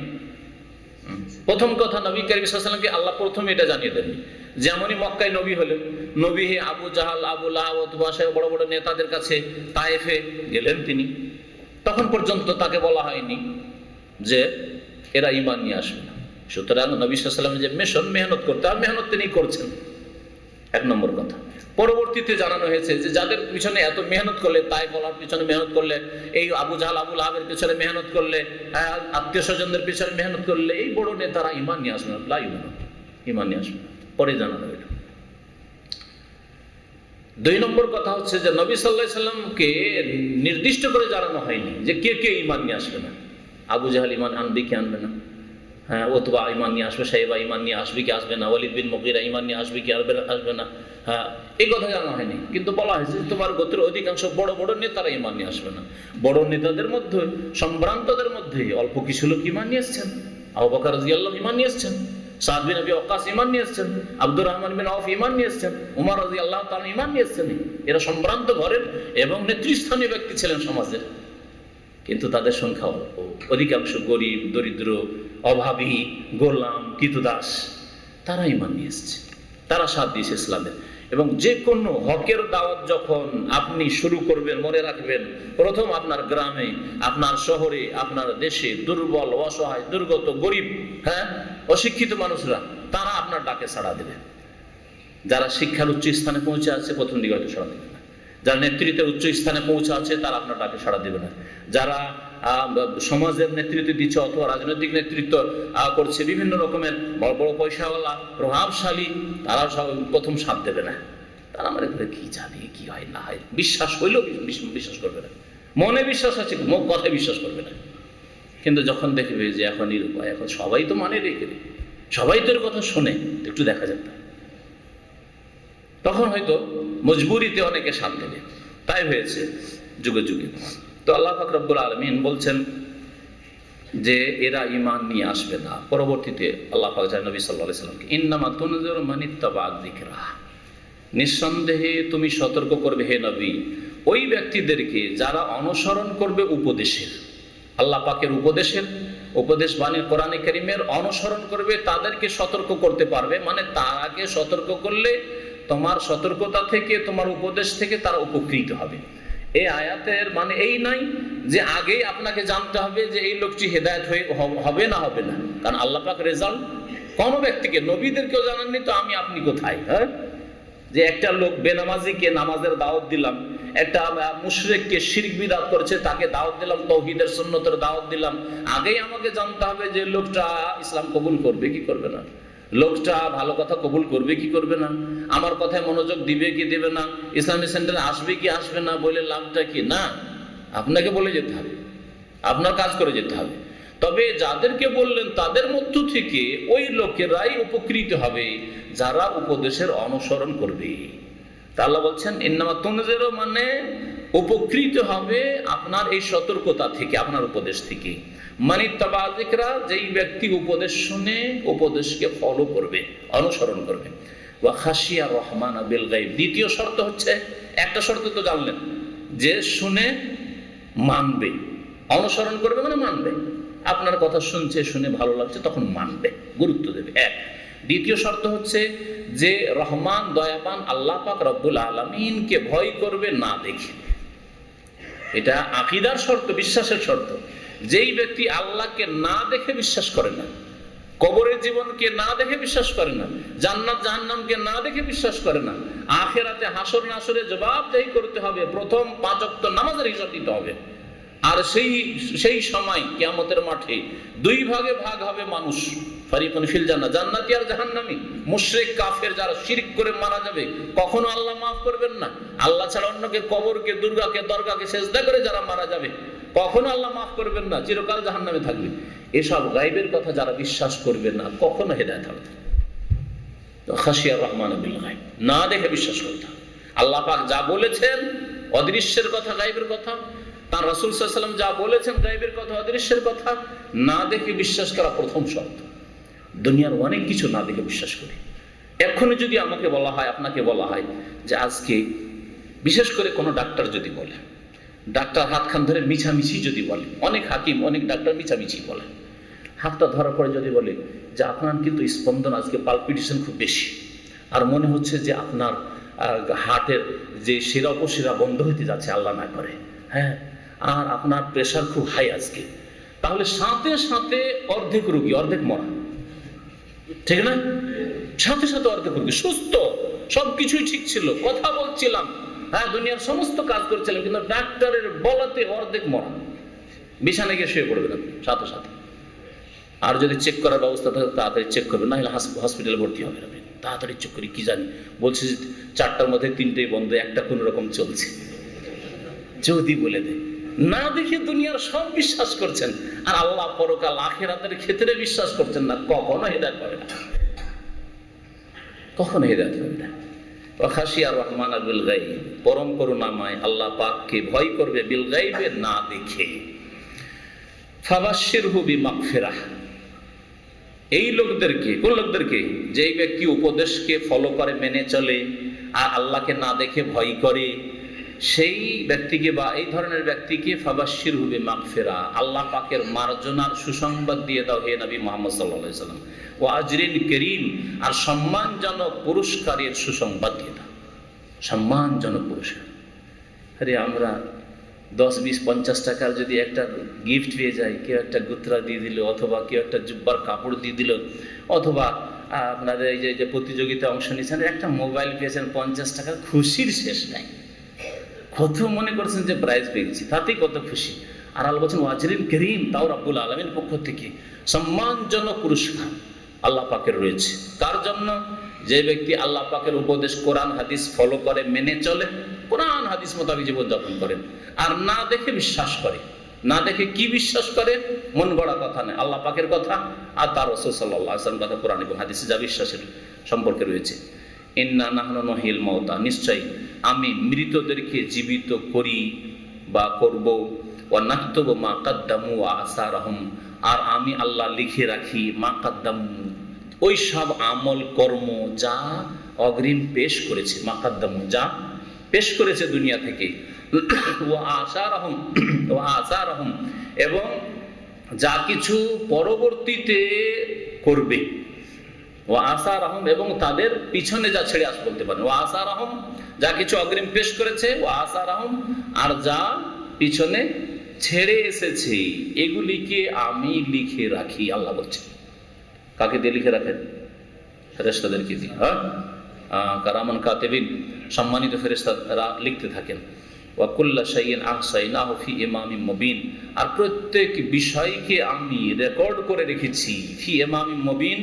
প্রথম কথা, নবী করিম সাল্লাল্লাহু আলাইহি ওয়াসাল্লামকে আল্লাহ প্রথমে এটা জানিয়ে দেননি। যেমনই মক্কায় নবী হলেন, নবী হে আবু জাহাল, আবু লাহাব, বড় বড় নেতাদের কাছে তায়েফে গেলেন তিনি, তখন পর্যন্ত তাকে বলা হয়নি যে এরা ঈমান নিয়ে আসবে না। সুতরাং নবী সাল্লাল্লাহু আলাইহি ওয়াসাল্লামের যে মিশন, মেহনত করতে, আর মেহনত তিনি করছেন, এক নম্বর কথা। পরবর্তীতে জানানো হয়েছে যে যাদের পিছনে এত মেহনত করলে, তাই বলার পিছনে মেহনত করলে, এই আবু জাহাল আবু লাহাবের পিছনে মেহনত করলে, আত্মীয় স্বজনদের পিছনে মেহনত করলে, এই বড় নেতারা ঈমান নিয়ে আসবে না, ঈমান নিয়ে আসবে না, পরে জানানো হইল। দুই নম্বর কথা হচ্ছে যে নবী সাল্লাল্লাহু আলাইহি ওয়াসাল্লামকে নির্দিষ্ট করে জানানো হয়নি যে কে কে ঈমান নিয়ে আসবে না। আবু জাহাল ঈমান আনবে কি আনবে না, হ্যাঁ ওতবা ঈমান নিয়ে আসবে, সাইবা ঈমান নিয়ে আসবে কি আসবে না, ওয়ালিদ বিন মুগীরা ঈমান নিয়ে আসবে কি আসবে না, হ্যাঁ এই কথা জানা হয়নি। কিন্তু বলা হয়েছে তোমার গোত্রের অধিকাংশ বড় বড় নেতারা ঈমান নিয়ে আসবে না। বড় নেতাদের মধ্যে, সম্ভ্রান্তদের মধ্যে অল্প কিছু লোক ঈমান নিয়ে এসেছেন। আবু বকর রাদিয়াল্লাহু ঈমান নিয়ে এসেছেন, সাদ বিন আবি ওয়াক্কাস ঈমান নিয়ে এসেছেন, আব্দুর রহমান বিন আউফ ঈমান নিয়ে এসেছেন, উমর রাদিয়াল্লাহু তাআলা ঈমান নিয়ে এসেছেন। এরা সম্ভ্রান্ত ঘরের এবং নেতৃস্থানীয় ব্যক্তি ছিলেন সমাজের, কিন্তু তাদের সংখ্যা অল্প। অধিকাংশ গরিব, দরিদ্র, অভাবী, গোলাম, কৃতদাস, তারা ঈমান নিয়ে এসেছে, তারা সাথ দিয়েছে ইসলামের। এবং যে কোনো হকের দাওয়াত যখন আপনি শুরু করবেন, মনে রাখবেন প্রথম আপনার গ্রামে, আপনার শহরে, আপনার দেশে দুর্বল, অসহায়, দুর্গত, গরিব, হ্যাঁ অশিক্ষিত মানুষরা, তারা আপনার ডাকে সাড়া দেবে। যারা শিক্ষার উচ্চ স্থানে পৌঁছে আছে প্রথম দিকে হয়তো সাড়া দেবে না, যারা নেতৃত্বের উচ্চ স্থানে পৌঁছে আছে তারা আপনার ডাকে সাড়া দেবে না, যারা সমাজের নেতৃত্ব দিচ্ছে অথবা রাজনৈতিক নেতৃত্ব করছে, বিভিন্ন রকমের বড় বড় পয়সাওয়ালা, প্রভাবশালী, তারা প্রথম সাথ দেবে না। তারা মনে করে কি জানে, কি হয় না হয়, বিশ্বাস হইলেও বিশ্বাস করবে না, মনে বিশ্বাস আছে, মুখ কথায় বিশ্বাস করবে না। কিন্তু যখন দেখবে যে এখন নিরুপায়, এখন সবাই তো মানে রেখে, সবাই তোর কথা শোনে, একটু দেখা যাক, তখন হয়তো মজবুরিতে অনেকে সাথ দেবে। তাই হয়েছে যুগে যুগে। তো আল্লাহ পাক রব্বুল আলামিন বলছেন যে এরা ঈমান নিয়ে আসবে না। পরবর্তীতে আল্লাহ পাক জানান নবী সাল্লাল্লাহু আলাইহি ওয়াসাল্লামকে, ইন্নামা তুনজিরু মান ইত্তাবাআয যিকরা, নিঃসন্দেহে তুমি সতর্ক করবে হে নবী ওই ব্যক্তিদেরকে যারা অনুসরণ করবে উপদেশের, আল্লাহ পাকের উপদেশ বাণী কোরআনে কারীমের অনুসরণ করবে, তাদেরকে সতর্ক করতে পারবে। মানে তাকে সতর্ক করলে তোমার সতর্কতা থেকে, তোমার উপদেশ থেকে তারা উপকৃত হবে। এই আয়াতের মানে এই নয় যে আগেই আপনাকে জানতে হবে যে এই লোকটি হেদায়েত হবে না হবে না, কারণ আল্লাহ পাক রেজাল্ট কোন ব্যক্তিকে, নবীদেরকেও জানাননি, তো আমি আপনি কোথায়? হ্যাঁ, যে একটা লোক বেনামাজিকে নামাজের দাওয়াত দিলাম, একটা মুশরিককে শিরক বিদআত করেছে তাকে দাওয়াত দিলাম, তাওহীদের সুন্নতের দাওয়াত দিলাম, আগেই আমাকে জানতে হবে যে লোকটা ইসলাম কবুল করবে কি করবে না, লোকটা ভালো কথা কবুল করবে কি করবে না, আমার কথায় মনোযোগ দিবে কি দেবে না, ইসলামী সেন্টারে আসবে কি আসবে না, বলে লাভটা কি? না, আপনাকে বলে যেতে হবে, আপনার কাজ করে যেতে হবে। তবে যাদেরকে বললেন তাদের মধ্য থেকে ওই লোকেরাই উপকৃত হবে যারা উপদেশের অনুসরণ করবে। তা আল্লাহ বলছেন ইন্নামা তুনজিরু, মানে উপকৃত হবে আপনার এই সতর্কতা থেকে, আপনার উপদেশ থেকে। মান ইত্তাবাআয যিকরা, যেই ব্যক্তি উপদেশ শুনে উপদেশকে ফলো করবে, অনুসরণ করবে। ওয়া খাশিয়া রহমানা বিল গায়ব, দ্বিতীয় শর্ত হচ্ছে, একটা শর্ত তো জানলেন যে শুনে মানবে। অনুসরণ করবে মানে মানবে। আপনার কথা শুনছে, শুনে ভালো লাগছে, তখন মানবে, গুরুত্ব দেবে। এক। দ্বিতীয় শর্ত হচ্ছে যে রহমান দয়াবান আল্লাহ পাক রব্বুল আলামিনকে ভয় করবে না দেখে। এটা আকীদার শর্ত, বিশ্বাসের শর্ত। যেই ব্যক্তি আল্লাহকে না দেখে বিশ্বাস করে না, কবরের জীবনকে না দেখে বিশ্বাস করে না, জান্নাত জাহান্নামকে না দেখে বিশ্বাস করে না, আখিরাতে হাসর নাসরে জবাবদেহি করতে হবে, প্রথম 5 ওয়াক্ত নামাজের হিসাব দিতে হবে, আর সেই সময় কিয়ামতের মাঠে 2 ভাগে ভাগ হবে মানুষ, ফারিকুন ফিল জান্নাহ, জান্নাতি আর জাহান্নামী। মুশরিক কাফের যারা শিরক করে মারা যাবে, কখনো আল্লাহ মাফ করবেন না। আল্লাহ ছাড়া অন্যকে, কবরকে, দুর্গাকে, দরগাকে সেজদা করে যারা মারা যাবে, কখনো আল্লাহ মাফ করবেন না, চিরকাল জাহান্নামে থাকবে। এসব গায়বের কথা যারা বিশ্বাস করবে না, কখনো হেদায়েত হবে না। তো খাশিয়ার রহমান বিল গায়ব, না দেখে বিশ্বাস করতে হবে। আল্লাহ পাক যা বলেছেন অদৃশ্যের কথা, গায়বের কথা, তার রাসূল সাল্লাল্লাহু আলাইহি ওয়াসাল্লাম যা বলেছেন গায়বের কথা, অদৃশ্যের কথা, না দেখে বিশ্বাস করা প্রথম শর্ত। দুনিয়ার অনেক কিছু না দেখে বিশ্বাস করি। এখনই যদি আমাকে বলা হয়, আপনাকে বলা হয় যে আজকে বিশেষ করে কোনো ডাক্তার যদি বলে, ডাক্তার হাতখান ধরে মিছামিছি যদি বলে, অনেক হাকিম, অনেক ডাক্তার মিছামিছি বলে, হাতটা ধরার পরে যদি বলে যে আপনার কিন্তু স্পন্দন আজকে পালপিটেশন খুব বেশি, আর মনে হচ্ছে যে আপনার হার্টের যে শিরা উপশিরা বন্ধ হইতে যাচ্ছে, আল্লাহ না করে, হ্যাঁ, আর আপনার প্রেশার খুব হাই আজকে, তাহলে সাথে সাথে অর্ধেক রোগী, অর্ধেক মরা, ঠিক না? সাথে সাথে অর্ধেক রোগী সুস্থ, সবকিছুই ঠিক ছিল, কথা বলছিলাম, হ্যাঁ, দুনিয়ার সমস্ত কাজ করছিলাম, কিন্তু ডাক্তারের বলাতে অর্ধেক মরা, বিছানায় গিয়ে শুয়ে পড়বেন আপনি সাথে সাথে। আর যদি চেক করার ব্যবস্থা থাকে তাড়াতাড়ি চেক করবেন, না হলে হসপিটালে ভর্তি হবেন আপনি। তাড়াতাড়ি চেক করি, কি জানি বলছে 4টার মধ্যে 3টেই বন্ধ, একটা কোন রকম চলছে, যদি বলে দেয়। না দেখে দুনিয়ার সব বিশ্বাস করছেন, আর আল্লাহ পরকাল আখিরাতের ক্ষেত্রে বিশ্বাস করছেন না, কখনো হেদায়েত পাবে না, কখনো হেদায়েত পাবে না। খাশিয়া রহমান বিল গায়ব, পরম করুণাময় আল্লাহ পাককে ভয় করবে, বিল গায়বে, না দেখে। ফাবাশশিরহু বিমাগফিরাহ, এই লোকদেরকে, কোন লোকদেরকে? যেই ব্যক্তি উপদেশকে ফলো করে, মেনে চলে, আর আল্লাহকে না দেখে ভয় করে, সেই ব্যক্তিকে বা এই ধরনের ব্যক্তিকে ফাবাশশিরহু বিমাগফিরাহ, আল্লাহ পাকের মার্জনার সুসংবাদ দিয়ে দাও হে নবী মুহাম্মদ সাল্লাল্লাহু আলাইহি ওয়াসাল্লাম, ওয়া আজরিন কারীম, আর সম্মানজনক পুরস্কারের সুসংবাদ দিয়ে দাও, সম্মানজনক পুরস্কার। আরে আমরা 10, 20, 50 টাকার যদি একটা গিফট পেয়ে যাই, কেউ একটা গুত্রা দিয়ে দিল, অথবা কেউ একটা জুব্বার কাপড় দিয়ে দিল, অথবা আপনাদের এই যে প্রতিযোগিতায় অংশ নিয়েছেন, একটা মোবাইল পেয়েছেন 50 টাকা, খুশির শেষ নাই। কত মনে করছেন যে প্রাইজ পেয়েছি, তাতেই কত খুশি। আর আল্লাহ বলছেন ওয়াজরিন কারীম, তাও রাব্বুল আলামিনের পক্ষ থেকে সম্মানজনক পুরস্কার আল্লাহ পাকের রয়েছে। কার জন্য? যে ব্যক্তি আল্লাহ পাকের উপদেশ, কোরআন হাদিস ফলো করে, মেনে চলে, কোরআন হাদিস মোতাবেক জীবনযাপন করেন, আর না দেখে বিশ্বাস করে। না দেখে কি বিশ্বাস করে? মন গড়া কথা নয়, আল্লাহ পাকের কথা আর তার রাসূল সাল্লাল্লাহু আলাইহি ওয়াসাল্লাম কথা, কোরআন এবং হাদিসে যা বিশ্বাসের সম্পর্কে রয়েছে। ইন্না নাহনু নুহিল মাউতা, নিশ্চয়ই আমি মৃতদেরকে জীবিত করি বা করব, ওয়া নাকতুবু মা কাদ্দামু ওয়া আসারহুম, আর আমি আল্লাহ লিখে রাখি মা কাদ্দামু, ওই সব আমল কর্ম যা অগ্রিম পেশ করেছে, মা কাদ্দামু, যা পেশ করেছে দুনিয়া থেকে, ওয়া আসারহুম, এবং যা কিছু পরবর্তীতে করবে, ওয়া আসারহুম, এবং তাদের পিছনে যা ছেড়ে আস, বলতে পারেন ওয়া আসারহুম, যা কিছু অগ্রিম পেশ করেছে, ওয়া আসারহুম, আর যা পিছনে ছেড়ে এসেছে, এগুলিকে আমি লিখে রাখি। আল্লাহ বলছেন, কাকে দিয়ে লিখে রাখেন? ফেরেশতাদেরকে দিয়ে। হ্যাঁ, কারামান কাতিবিন, সম্মানিত ফেরেশতারা লিখতে থাকেন। ওয়া কুল্লা শাইইন আহসাইনাহু ফি ইমামিন মুবিন, আর প্রত্যেক বিষয়কে আমি রেকর্ড করে রেখেছি ফি ইমামিন মুবিন,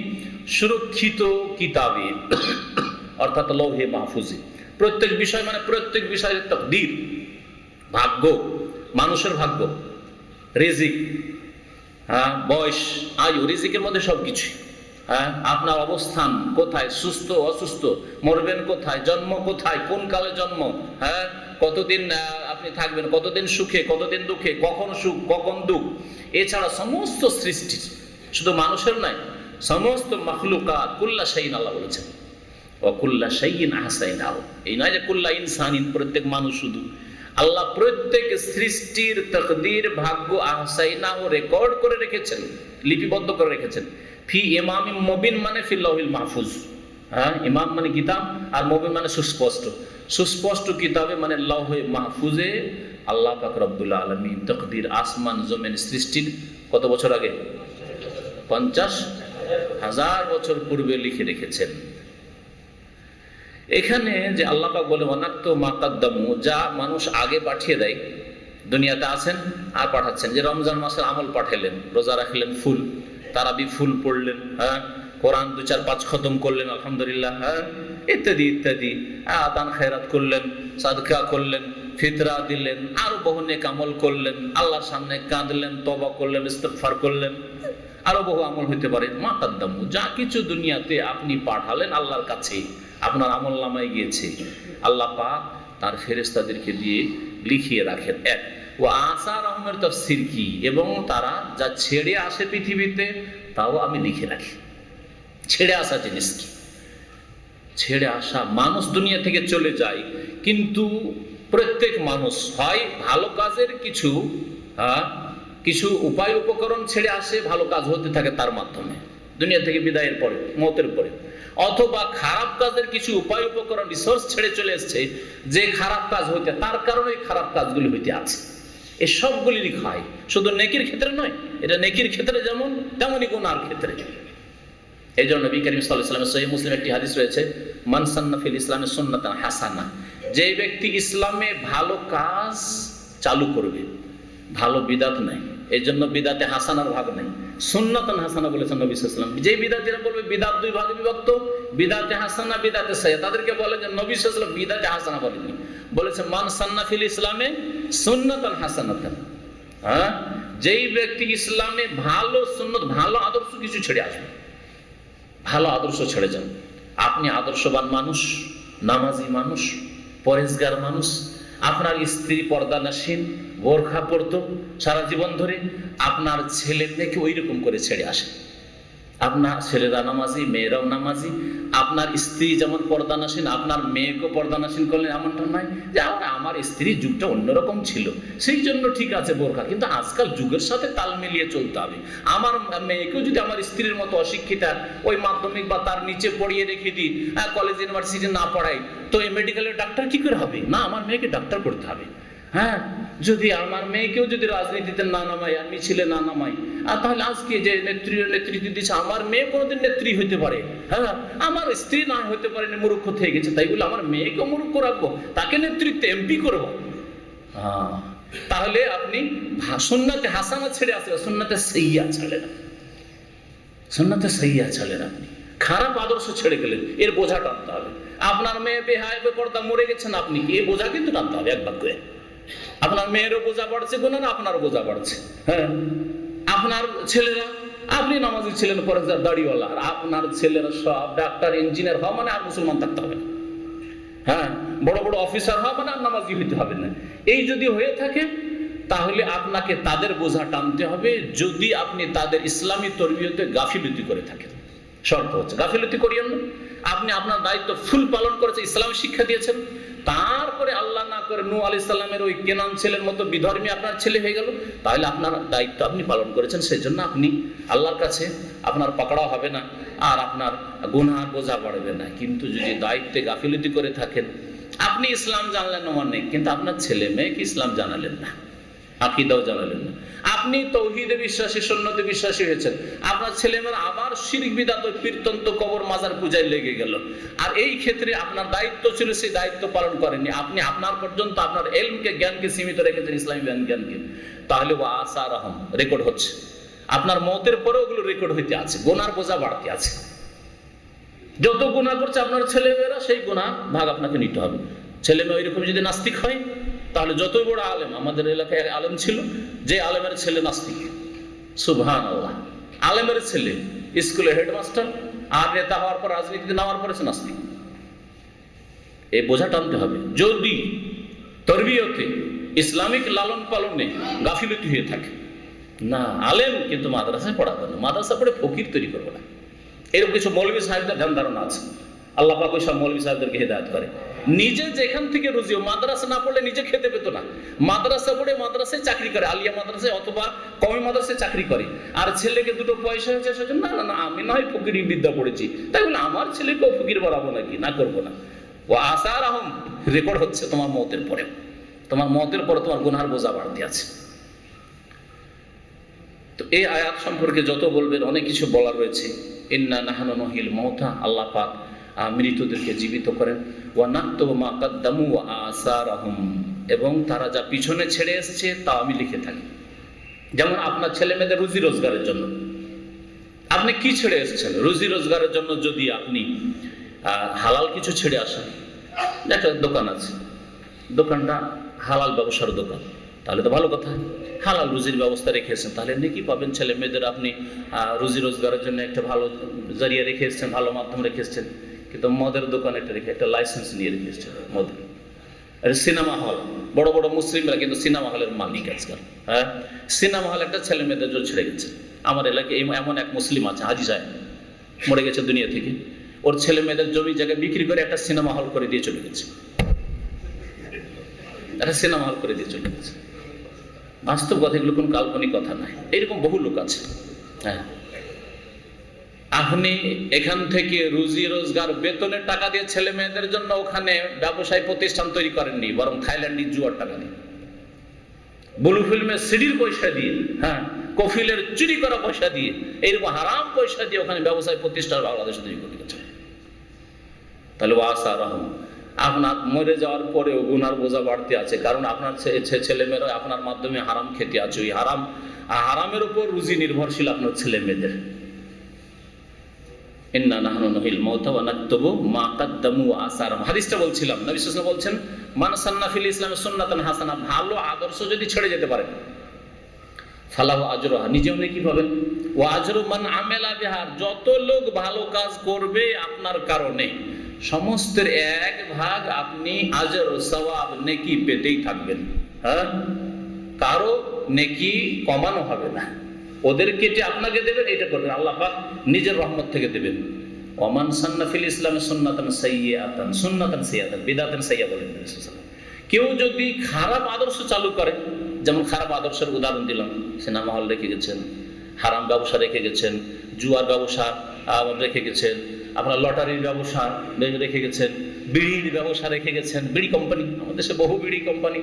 সুরক্ষিত কিতাবে, অর্থাৎ লৌহে মাহফুজে। প্রত্যেক বিষয় মানে প্রত্যেক বিষয়ের তাকদীর, ভাগ্য, মানুষের ভাগ্য, রিজিক, হ্যাঁ, বয়স, আয়ু, রিজিকের মধ্যে সবকিছু, হ্যাঁ, আপনার অবস্থান কোথায়, সুস্থ অসুস্থ, মরবেন কোথায়, জন্ম কোথায়, কোন কালে জন্ম, হ্যাঁ, কতদিন আপনি থাকবেন, কতদিন সুখে, কতদিন দুঃখে, কখন সুখ কখন দুঃখ, এছাড়া সমস্ত সৃষ্টি, শুধু মানুষের নয়, সমস্ত মাখলুকাত, কুল্লা শাইইন, আল্লাহ বলেছেন ওয়া কুল্লা শাইইন আহসাইনাহু, এই নয় যে কুল্লা ইনসানিন, প্রত্যেক মানুষ শুধু, আল্লাহ প্রত্যেক সৃষ্টির তকদির, ভাগ্য আহসাইনাহু রেকর্ড করে রেখেছেন, লিপিবদ্ধ করে রেখেছেন। ফি ইমামিম মুবিন মানে ফিল লাউহিল মাহফুজ। হ্যাঁ, ইমাম মানে কিতাব, আর মুবিন মানে সুস্পষ্ট। সুস্পষ্ট কিতাবে মানে লাউহে মাহফুজে আল্লাহ পাক রব্বুল আলামিন তকদির, আসমান জমিন সৃষ্টির কত বছর আগে? 50,000 বছর পূর্বে লিখে রেখেছেন। এখানে যে আল্লাহ পাক বলে ওয়ানাক্তু মা কাদ্দামু, যা মানুষ আগে পাঠিয়ে দেয়, দুনিয়াতে আছেন আর পাঠাচ্ছেন। যে রমজান মাসের আমল পাঠালেন, রোজা রাখলেন ফুল, তারাবি ফুল পড়লেন, হ্যাঁ, কোরআন 2-4-5 খতম করলেন আলহামদুলিল্লাহ, হ্যাঁ, ইত্যাদি ইত্যাদি, দান খায়রাত করলেন, সাদকা করলেন, ফিতরা দিলেন, আরো বহু নেক আমল করলেন, আল্লাহর সামনে কাঁদলেন, তওবা করলেন, ইস্তিগফার করলেন, আরো বহু আমল হইতে পারে। মা কাদ্দামু, যা কিছু দুনিয়াতে আপনি পাঠালেন আল্লাহর কাছে, আপনার আমল নামায় গিয়েছে, আল্লাহ পাক তার ফেরেশতাদেরকে দিয়ে লিখিয়ে রাখেন। এক ও আসার আহমের তাফসীর কি, এবং তারা যা ছেড়ে আসে পৃথিবীতে তাও আমি লিখে রাখি। ছেড়ে আসা জিনিস কি? ছেড়ে আসা, মানুষ দুনিয়া থেকে চলে যায়, কিন্তু প্রত্যেক মানুষ হয় ভালো কাজের কিছু উপায় উপকরণ ছেড়ে আসে, ভালো কাজ হতে থাকে তার মাধ্যমে দুনিয়া থেকে বিদায়ের পরে, মওতের পরে, অথবা খারাপ কাজের কিছু উপায় উপকরণ রিসোর্স ছেড়ে চলে এসছে, যে খারাপ কাজ হইতে, তার কারণে খারাপ কাজগুলি হইতে আছে। এই সবগুলি লিখা হয়, শুধু নেকির ক্ষেত্রে নয়, এটা নেকির ক্ষেত্রে যেমন তেমনই গুনার ক্ষেত্রে। এই জন্য নবী করিম সাল্লাল্লাহু আলাইহি ওয়াসাল্লাম সহিহ মুসলিম একটি হাদিস রয়েছে, মান সান্না ফিল ইসলামে সুন্নাতান হাসানা, যে ব্যক্তি ইসলামে ভালো কাজ চালু করবে, ভালো বিদাত নাই, এই জন্য বিদাতে হাসানার ভাগ নাই, সুন্নাতান হাসানা বলেছেন নবী সাল্লাল্লাহু আলাইহি ওয়াসাল্লাম। যে বিদাতীরা বলবে বিদাত দুই ভাগে বিভক্ত, বিদাতে হাসানা, বিদাতে সাইয়্যা, তাদেরকে বলে যে নবী সাল্লাল্লাহু আলাইহি ওয়াসাল্লাম বিদাতে হাসানা বলেননি, বলেছে মান সান্না ফিল ইসলামে সুন্নাতান হাসানাতান। হ্যাঁ, যেই ব্যক্তি ইসলামে ভালো সুন্নত, ভালো আদর্শ কিছু ছেড়ে আসবে, ভালো আদর্শ ছেড়ে যান। আপনি আদর্শবান মানুষ, নামাজি মানুষ, পরেজগার মানুষ, আপনার স্ত্রী পর্দানাসীন, বোরখা পরতো সারা জীবন ধরে, আপনার ছেলে মেয়েকে ওই রকম করে ছেড়ে আসে। আপনার ছেলেরা নামাজি, মেয়েরাও নামাজি, আপনার স্ত্রী যেমন পর্দানাসীন, আপনার মেয়েকেও পর্দানাসীন করলেন, এমনটা নয় যে আমার স্ত্রীর যুগটা অন্যরকম ছিল সেই জন্য ঠিক আছে বোরখা, কিন্তু আজকাল যুগের সাথে তাল মিলিয়ে চলতে হবে। আমার মেয়েকেও যদি আমার স্ত্রীর মতো অশিক্ষিতা, ওই মাধ্যমিক বা তার নিচে পড়িয়ে রেখে দিই, কলেজ ইউনিভার্সিটি না পড়াই, তো এই মেডিকেলের ডাক্তার কি করে হবে? না, আমার মেয়েকে ডাক্তার করতে হবে। হ্যাঁ, যদি আমার মেয়েকেও যদি রাজনীতিতে না নামাই, আর মিছিলে না নামাই, আর তাহলে আজকে যে নেতৃত্ব দিচ্ছে, আমার মেয়ে কোনোদিন নেত্রী হইতে পারে, হ্যাঁ, আমার স্ত্রী না হইতে পারে, মূর্খ থেকে গেছে, তাই বলে আমার মেয়েকে মূর্খ রাখবো, তাকে নেতৃত্বে এমপি করবো? তাহলে আপনি সুন্নাতে হাসানা ছেড়ে আসলে সুন্নাতে সাইয়্যা ছাড়লেন, সুন্নাতে সাইয়্যা ছাড়লেন, আপনি খারাপ আদর্শ ছেড়ে গেলেন, এর বোঝা টানতে হবে। আপনার মেয়ে বেহায়া বেপরদা মরে গেছেন, আপনি কি এই বোঝা কিন্তু টানতে হবে এক বাক্যে। আপনার মেয়েরও বোঝা বাড়ছে গুনাহ, আপনারও বোঝা বাড়ছে। হ্যাঁ, আপনার ছেলেরা, আপনি নামাজি ছিলেন, পরেজগার, দাড়িওয়ালা, আর আপনার ছেলেরা সব ডাক্তার, ইঞ্জিনিয়ার হওয়া মানে আর মুসলমান থাকতে হবে না। হ্যাঁ, বড় বড় অফিসার হওয়া মানে আর নামাজি হইতে হবে না। এই যদি হয়ে থাকে তাহলে আপনাকে তাদের বোঝা টানতে হবে, যদি আপনি তাদের ইসলামী তরবিয়তে গাফিলতি করে থাকেন। শর্ত হচ্ছে গাফিলতি করিয়েন না। আপনি আপনার দায়িত্ব ফুল পালন করেছেন, ইসলামী শিক্ষা দিয়েছেন, তারপরে আল্লাহ না করে নূহ আলাইহিস সালামের ওই কেনান ছেলের মতো বিধর্মী আপনার ছেলে হয়ে গেল, তাহলে আপনার দায়িত্ব আপনি পালন করেছেন, সেই জন্য আপনি আল্লাহর কাছে আপনার পাকড়াও হবে না, আর আপনার গুনাহের বোঝা বাড়বে না। কিন্তু যদি দায়িত্বে গাফিলতি করে থাকেন, আপনি ইসলাম জানলেন অনেক, কিন্তু আপনার ছেলে মেয়েকে ইসলাম জানালেন না, আকীদাও জানালেন না, আপনি তৌহিদে বিশ্বাসী, সুন্নতে বিশ্বাসী হয়েছেন, আপনার ছেলেমেয়েরা আবার শিরক বিদআত, কীর্তন্ত, কবর, মাজার পূজায় লেগে গেল, আর এই ক্ষেত্রে আপনার দায়িত্ব ছিল, সেই দায়িত্ব পালন করেননি, আপনি আপনার পর্যন্ত আপনার ইলমকে, জ্ঞানকে সীমিত রেখেছেন, ইসলামী জ্ঞানকে, তাহলে ওয়াসারাহুম রেকর্ড হচ্ছে, আপনার মওতের পরে ওগুলো রেকর্ড হইতে আছে, গুনার বোঝা বাড়তে আছে। যত গুনাহ করছে আপনার ছেলেমেয়েরা, সেই গুনাহ ভাগ আপনাকে নিতে হবে। ছেলে মেয়ে ওইরকম যদি নাস্তিক হয়, তাহলে যতই বড় আলেম, আমাদের এলাকায় আলেম ছিল, যে আলেমের ছেলে নাস্তিক, সুবহানাল্লাহ, আলেমের ছেলে স্কুলে হেডমাস্টার, আর নেতা হওয়ার পর, রাজনীতিতে নামার পরে সে নাস্তিক। এই বোঝা টানতে হবে। যদি তরবিয়তে, ইসলামিক লালন পালনে গাফিলতি হয়ে থাকে, না আলেম কিন্তু মাদ্রাসায় পড়াবো না, মাদ্রাসা পড়ে ফকির তৈরি করবো না, এরকম কিছু মৌলভী সাহেবদের ধ্যান ধারণা আছে। আল্লাহ পাক ওই সব মৌলভী সাহেবদেরকে হিদায়াত করে। নিজে যেখান থেকে রুজি, মাদ্রাসা না পড়লে নিজে খেতে পেত না, মাদ্রাসা পড়ে মাদ্রাসায় চাকরি করে, আলিয়া মাদ্রাসায় অথবা কওমি মাদ্রাসায় চাকরি করে, আর ছেলেকে দুটো পয়সা হয়েছে সেজন্য না না আমি নয় ফকিরি বিদ্যা পড়েছি, তাই বলে আমার ছেলেকেও ফকির বানাবো নাকি, না করবো না। ও আসার আহম রেকর্ড হচ্ছে তোমার মতের পরেও, তোমার মতের পরে তোমার গুনার বোঝা বাড়তি আছে। তো এই আয়াত সম্পর্কে যত বলবেন অনেক কিছু বলার রয়েছে। ইন্না নাহনু নুহিল মাউতা, আল্লাহ পাক মৃতদেরকে জীবিত করেন। ওয়া নাকতুবু মা কাদ্দামু ওয়া আসারাহুম, এবং তারা যা পিছনে ছেড়ে এসেছে তা আমি লিখে থাকি। যেমন আপনার ছেলে মেয়েদের রুজি রোজগারের জন্য আপনি কি ছেড়ে এসেছেন? রুজি রোজগারের জন্য যদি আপনি হালাল কিছু ছেড়ে আসেন, একটা দোকান আছে, দোকানটা হালাল ব্যবসার দোকান, তাহলে তো ভালো কথা, হালাল রুজির ব্যবস্থা রেখেছেন, তাহলে নেকি পাবেন। ছেলে মেয়েদের আপনি রুজি রোজগারের জন্য একটা ভালো জারিয়া রেখে এসেছেন, ভালো মাধ্যম রেখে এসেছেন। কিন্তু মদের দোকান একটা রেখে একটা লাইসেন্স নিয়ে রেখে এসেছেন মদের। সিনেমা হল, বড় বড় মুসলিমরা কিন্তু সিনেমা হলের মালিক আজকাল। হ্যাঁ, সিনেমা হল একটা ছেলে মেয়েদের জন্য ছেড়ে গেছে। আমার এলাকায় এমন এক মুসলিম আছে, হাজি সাহেব, মরে গেছে দুনিয়া থেকে, ওর ছেলে মেয়েদের জমি জায়গায় বিক্রি করে একটা সিনেমা হল করে দিয়ে চলে গেছে, একটা সিনেমা হল করে দিয়ে চলে গেছে। বাস্তব কথা, এগুলো কোন কাল্পনিক কথা নাই, এরকম বহু লোক আছে। হ্যাঁ, আপনি এখান থেকে রুজি রোজগার বেতনের টাকা দিয়ে ছেলে মেয়েদের জন্য ওখানে ব্যবসায় প্রতিষ্ঠান তৈরি করেননি, বরং থাইল্যান্ডি জুয়ার টাকা দিয়ে, ব্লু ফিল্মের সিডির পয়সা দিয়ে, হ্যাঁ, কফিলের চুরি করা পয়সা দিয়ে, এইরকম হারাম পয়সা দিয়ে ওখানে ব্যবসায় প্রতিষ্ঠান বাংলাদেশে তৈরি করে গেছে। তাহলে ওয়াসা রহম, আপনার মরে যাওয়ার পরেও গুনার বোঝা বাড়তে আছে, কারণ আপনার ছেলেমেয়েরা আপনার মাধ্যমে হারাম খেতে আছে। ওই হারামের উপর রুজি নির্ভরশীল আপনার ছেলে মেয়েদের। ইন্না নাহনু নুহিল মাউতা ওয়া নাকতুবু মা কাদ্দামু ওয়া আসারহুম। হাদিসটা বলছিলাম, নবী সাল্লাল্লাহু আলাইহি ওয়াসাল্লাম বলছেন, মান সান্না ফিল ইসলামে সুন্নাতান হাসানা, ভালো আদর্শ যদি ছেড়ে যেতে পারে, ফালাহু আজরুহা, নিজেও নেকি পাবেন, ওয়া আজরু মান আমিলা বিহা, যত লোক ভালো কাজ করবে আপনার কারণে সমস্তের এক ভাগ আপনি আজর সওয়াব নেকি পেতেই থাকবেন। হ্যাঁ, কারো নেকি কমানো হবে না, ওদের কেটে আপনাকে দেবেন, এটা করবেন, আল্লাহ পাক নিজের রহমত থেকে দেবেন। ওমান সান্না ফিল ইসলামে সুন্নাতান সাইয়্যাতান, সুন্নাতান সাইয়্যাতান, বিদআতান সাইয়্যা বলেন নবী সাল্লাল্লাহু আলাইহি ওয়াসাল্লাম। কেউ যদি খারাপ আদর্শ চালু করে, যেমন খারাপ আদর্শের উদাহরণ দিলাম, সিনেমা হল রেখে গেছেন, হারাম ব্যবসা রেখে গেছেন, জুয়ার ব্যবসা রেখে গেছেন, আপনার লটারির ব্যবসা রেখে গেছেন, বিড়ির ব্যবসা রেখে গেছেন, বিড়ি কোম্পানি, আমাদের দেশে বহু বিড়ি কোম্পানি,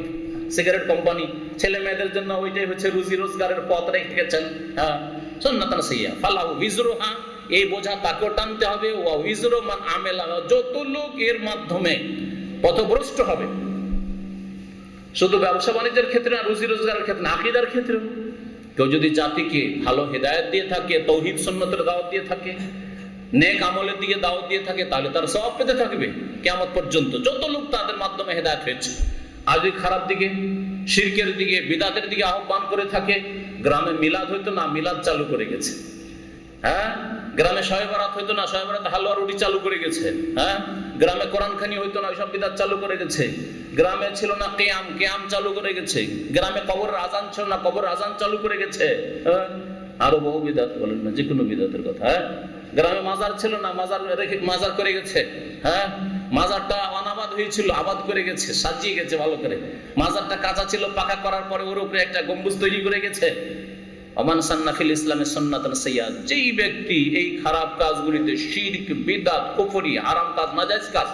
সিগারেট কোম্পানি, ছেলে মেয়েদের জন্য ওইটাই হচ্ছে রুজি রোজগারের পথ রেখে গেছেন। হ্যাঁ, সুন্নাতান সাইয়্যা, ফালাহু উযরুহা, এই বোঝা তাকেও টানতে হবে, ওয়া উযরু মান আমিলা, যত লোক এর মাধ্যমে পথভ্রষ্ট হবে, শুধু ব্যবসা বাণিজ্যের ক্ষেত্রে না, রুজি রোজগারের ক্ষেত্রে, আকীদার ক্ষেত্রে। কেউ যদি জাতিকে ভালো হেদায়েত দিয়ে থাকে, তৌহিদ সুন্নতের দাওয়াত দিয়ে থাকে, নেক আমলের দিকে দাওয়াত দিয়ে থাকে, তাহলে তার সওয়াব পেতে থাকবে কিয়ামত পর্যন্ত, যত লোক তাদের মাধ্যমে হেদায়েত হয়েছে। আর যদি খারাপ দিকে, শিরকের দিকে, বিদআতের দিকে আহ্বান করে থাকে, গ্রামে মিলাদ হইতো না, মিলাদ চালু করে গেছে। হ্যাঁ, গ্রামে শবে বরাত হইতো না, শবে বরাত হালুয়া রুটি চালু করে গেছে। হ্যাঁ, গ্রামে কোরআন খানি হইতো না, ওইসব বিদআত চালু করে গেছে। গ্রামে ছিল না কিয়াম চালু করে গেছে। গ্রামে কবরের আজান ছিল না, কবরের আজান চালু করে গেছে। হ্যাঁ, আরো বহু বিদআত, বলেন না, যে কোনো বিদআতের কথা। হ্যাঁ, গ্রামে মাজার ছিল না, মাজার করে গেছে। হ্যাঁ, মাজারটা অনাবাদ হয়েছিল, আবাদ করে গেছে, সাজিয়ে গেছে ভালো করে। মাজারটা কাঁচা ছিল, পাকা করার পরে ওর উপরে একটা গম্বুজ তৈরি করে গেছে। ওমান সান্না ফিল ইসলামে সুন্নাতান সাইয়্যা, যেই ব্যক্তি এই খারাপ কাজগুলিতে, শিরক, বিদআত, কুফরি, হারাম কাজ, নাজায়েজ কাজ,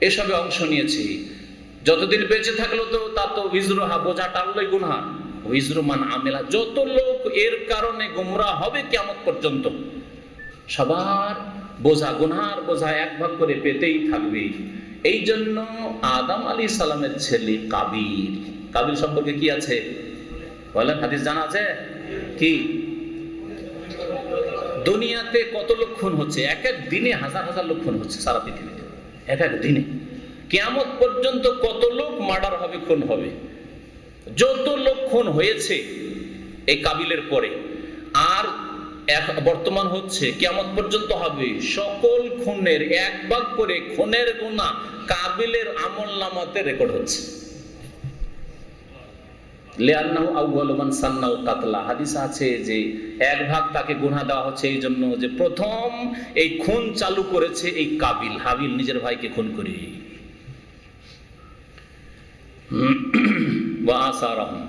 এসবে অংশ নিয়েছে, যতদিন বেঁচে থাকলো তো তার তো উযরুহা, বোঝা টানলই গুনাহ, উযরু মান আমিলা, যত লোক এর কারণে গোমরাহ হবে কিয়ামত পর্যন্ত, সবার বোঝা, গুনার বোঝা এক ভাগ করে পেতেই থাকবে। এই জন্য আদম আলাইহিস সালামের ছেলে কাবিল সম্পর্কে কি আছে বলেন? হাদিস জানা আছে কি? দুনিয়াতে কত লোক খুন হচ্ছে? এক এক দিনে হাজার হাজার লোক খুন হচ্ছে সারা পৃথিবীতে, এক এক দিনে। কিয়ামত পর্যন্ত কত লোক মার্ডার হবে, খুন হবে। যত লোক খুন হয়েছে এই কাবিলের পরে, আর বর্তমান হচ্ছে, কিয়ামত পর্যন্ত হবে, সকল খুনের এক ভাগ করে খুনের গুনাহ কাবিলের আমলনামাতে রেকর্ড হচ্ছে। লিআন্নাহু আউয়ালু মান সান্নাল কাতলা, হাদিস আছে যে এক ভাগ তাকে গুনাহ দেওয়া হচ্ছে এই জন্য যে প্রথম এই খুন চালু করেছে এই কাবিল, হাবিল নিজের ভাইকে খুন করে। ওয়া আসারাহুম।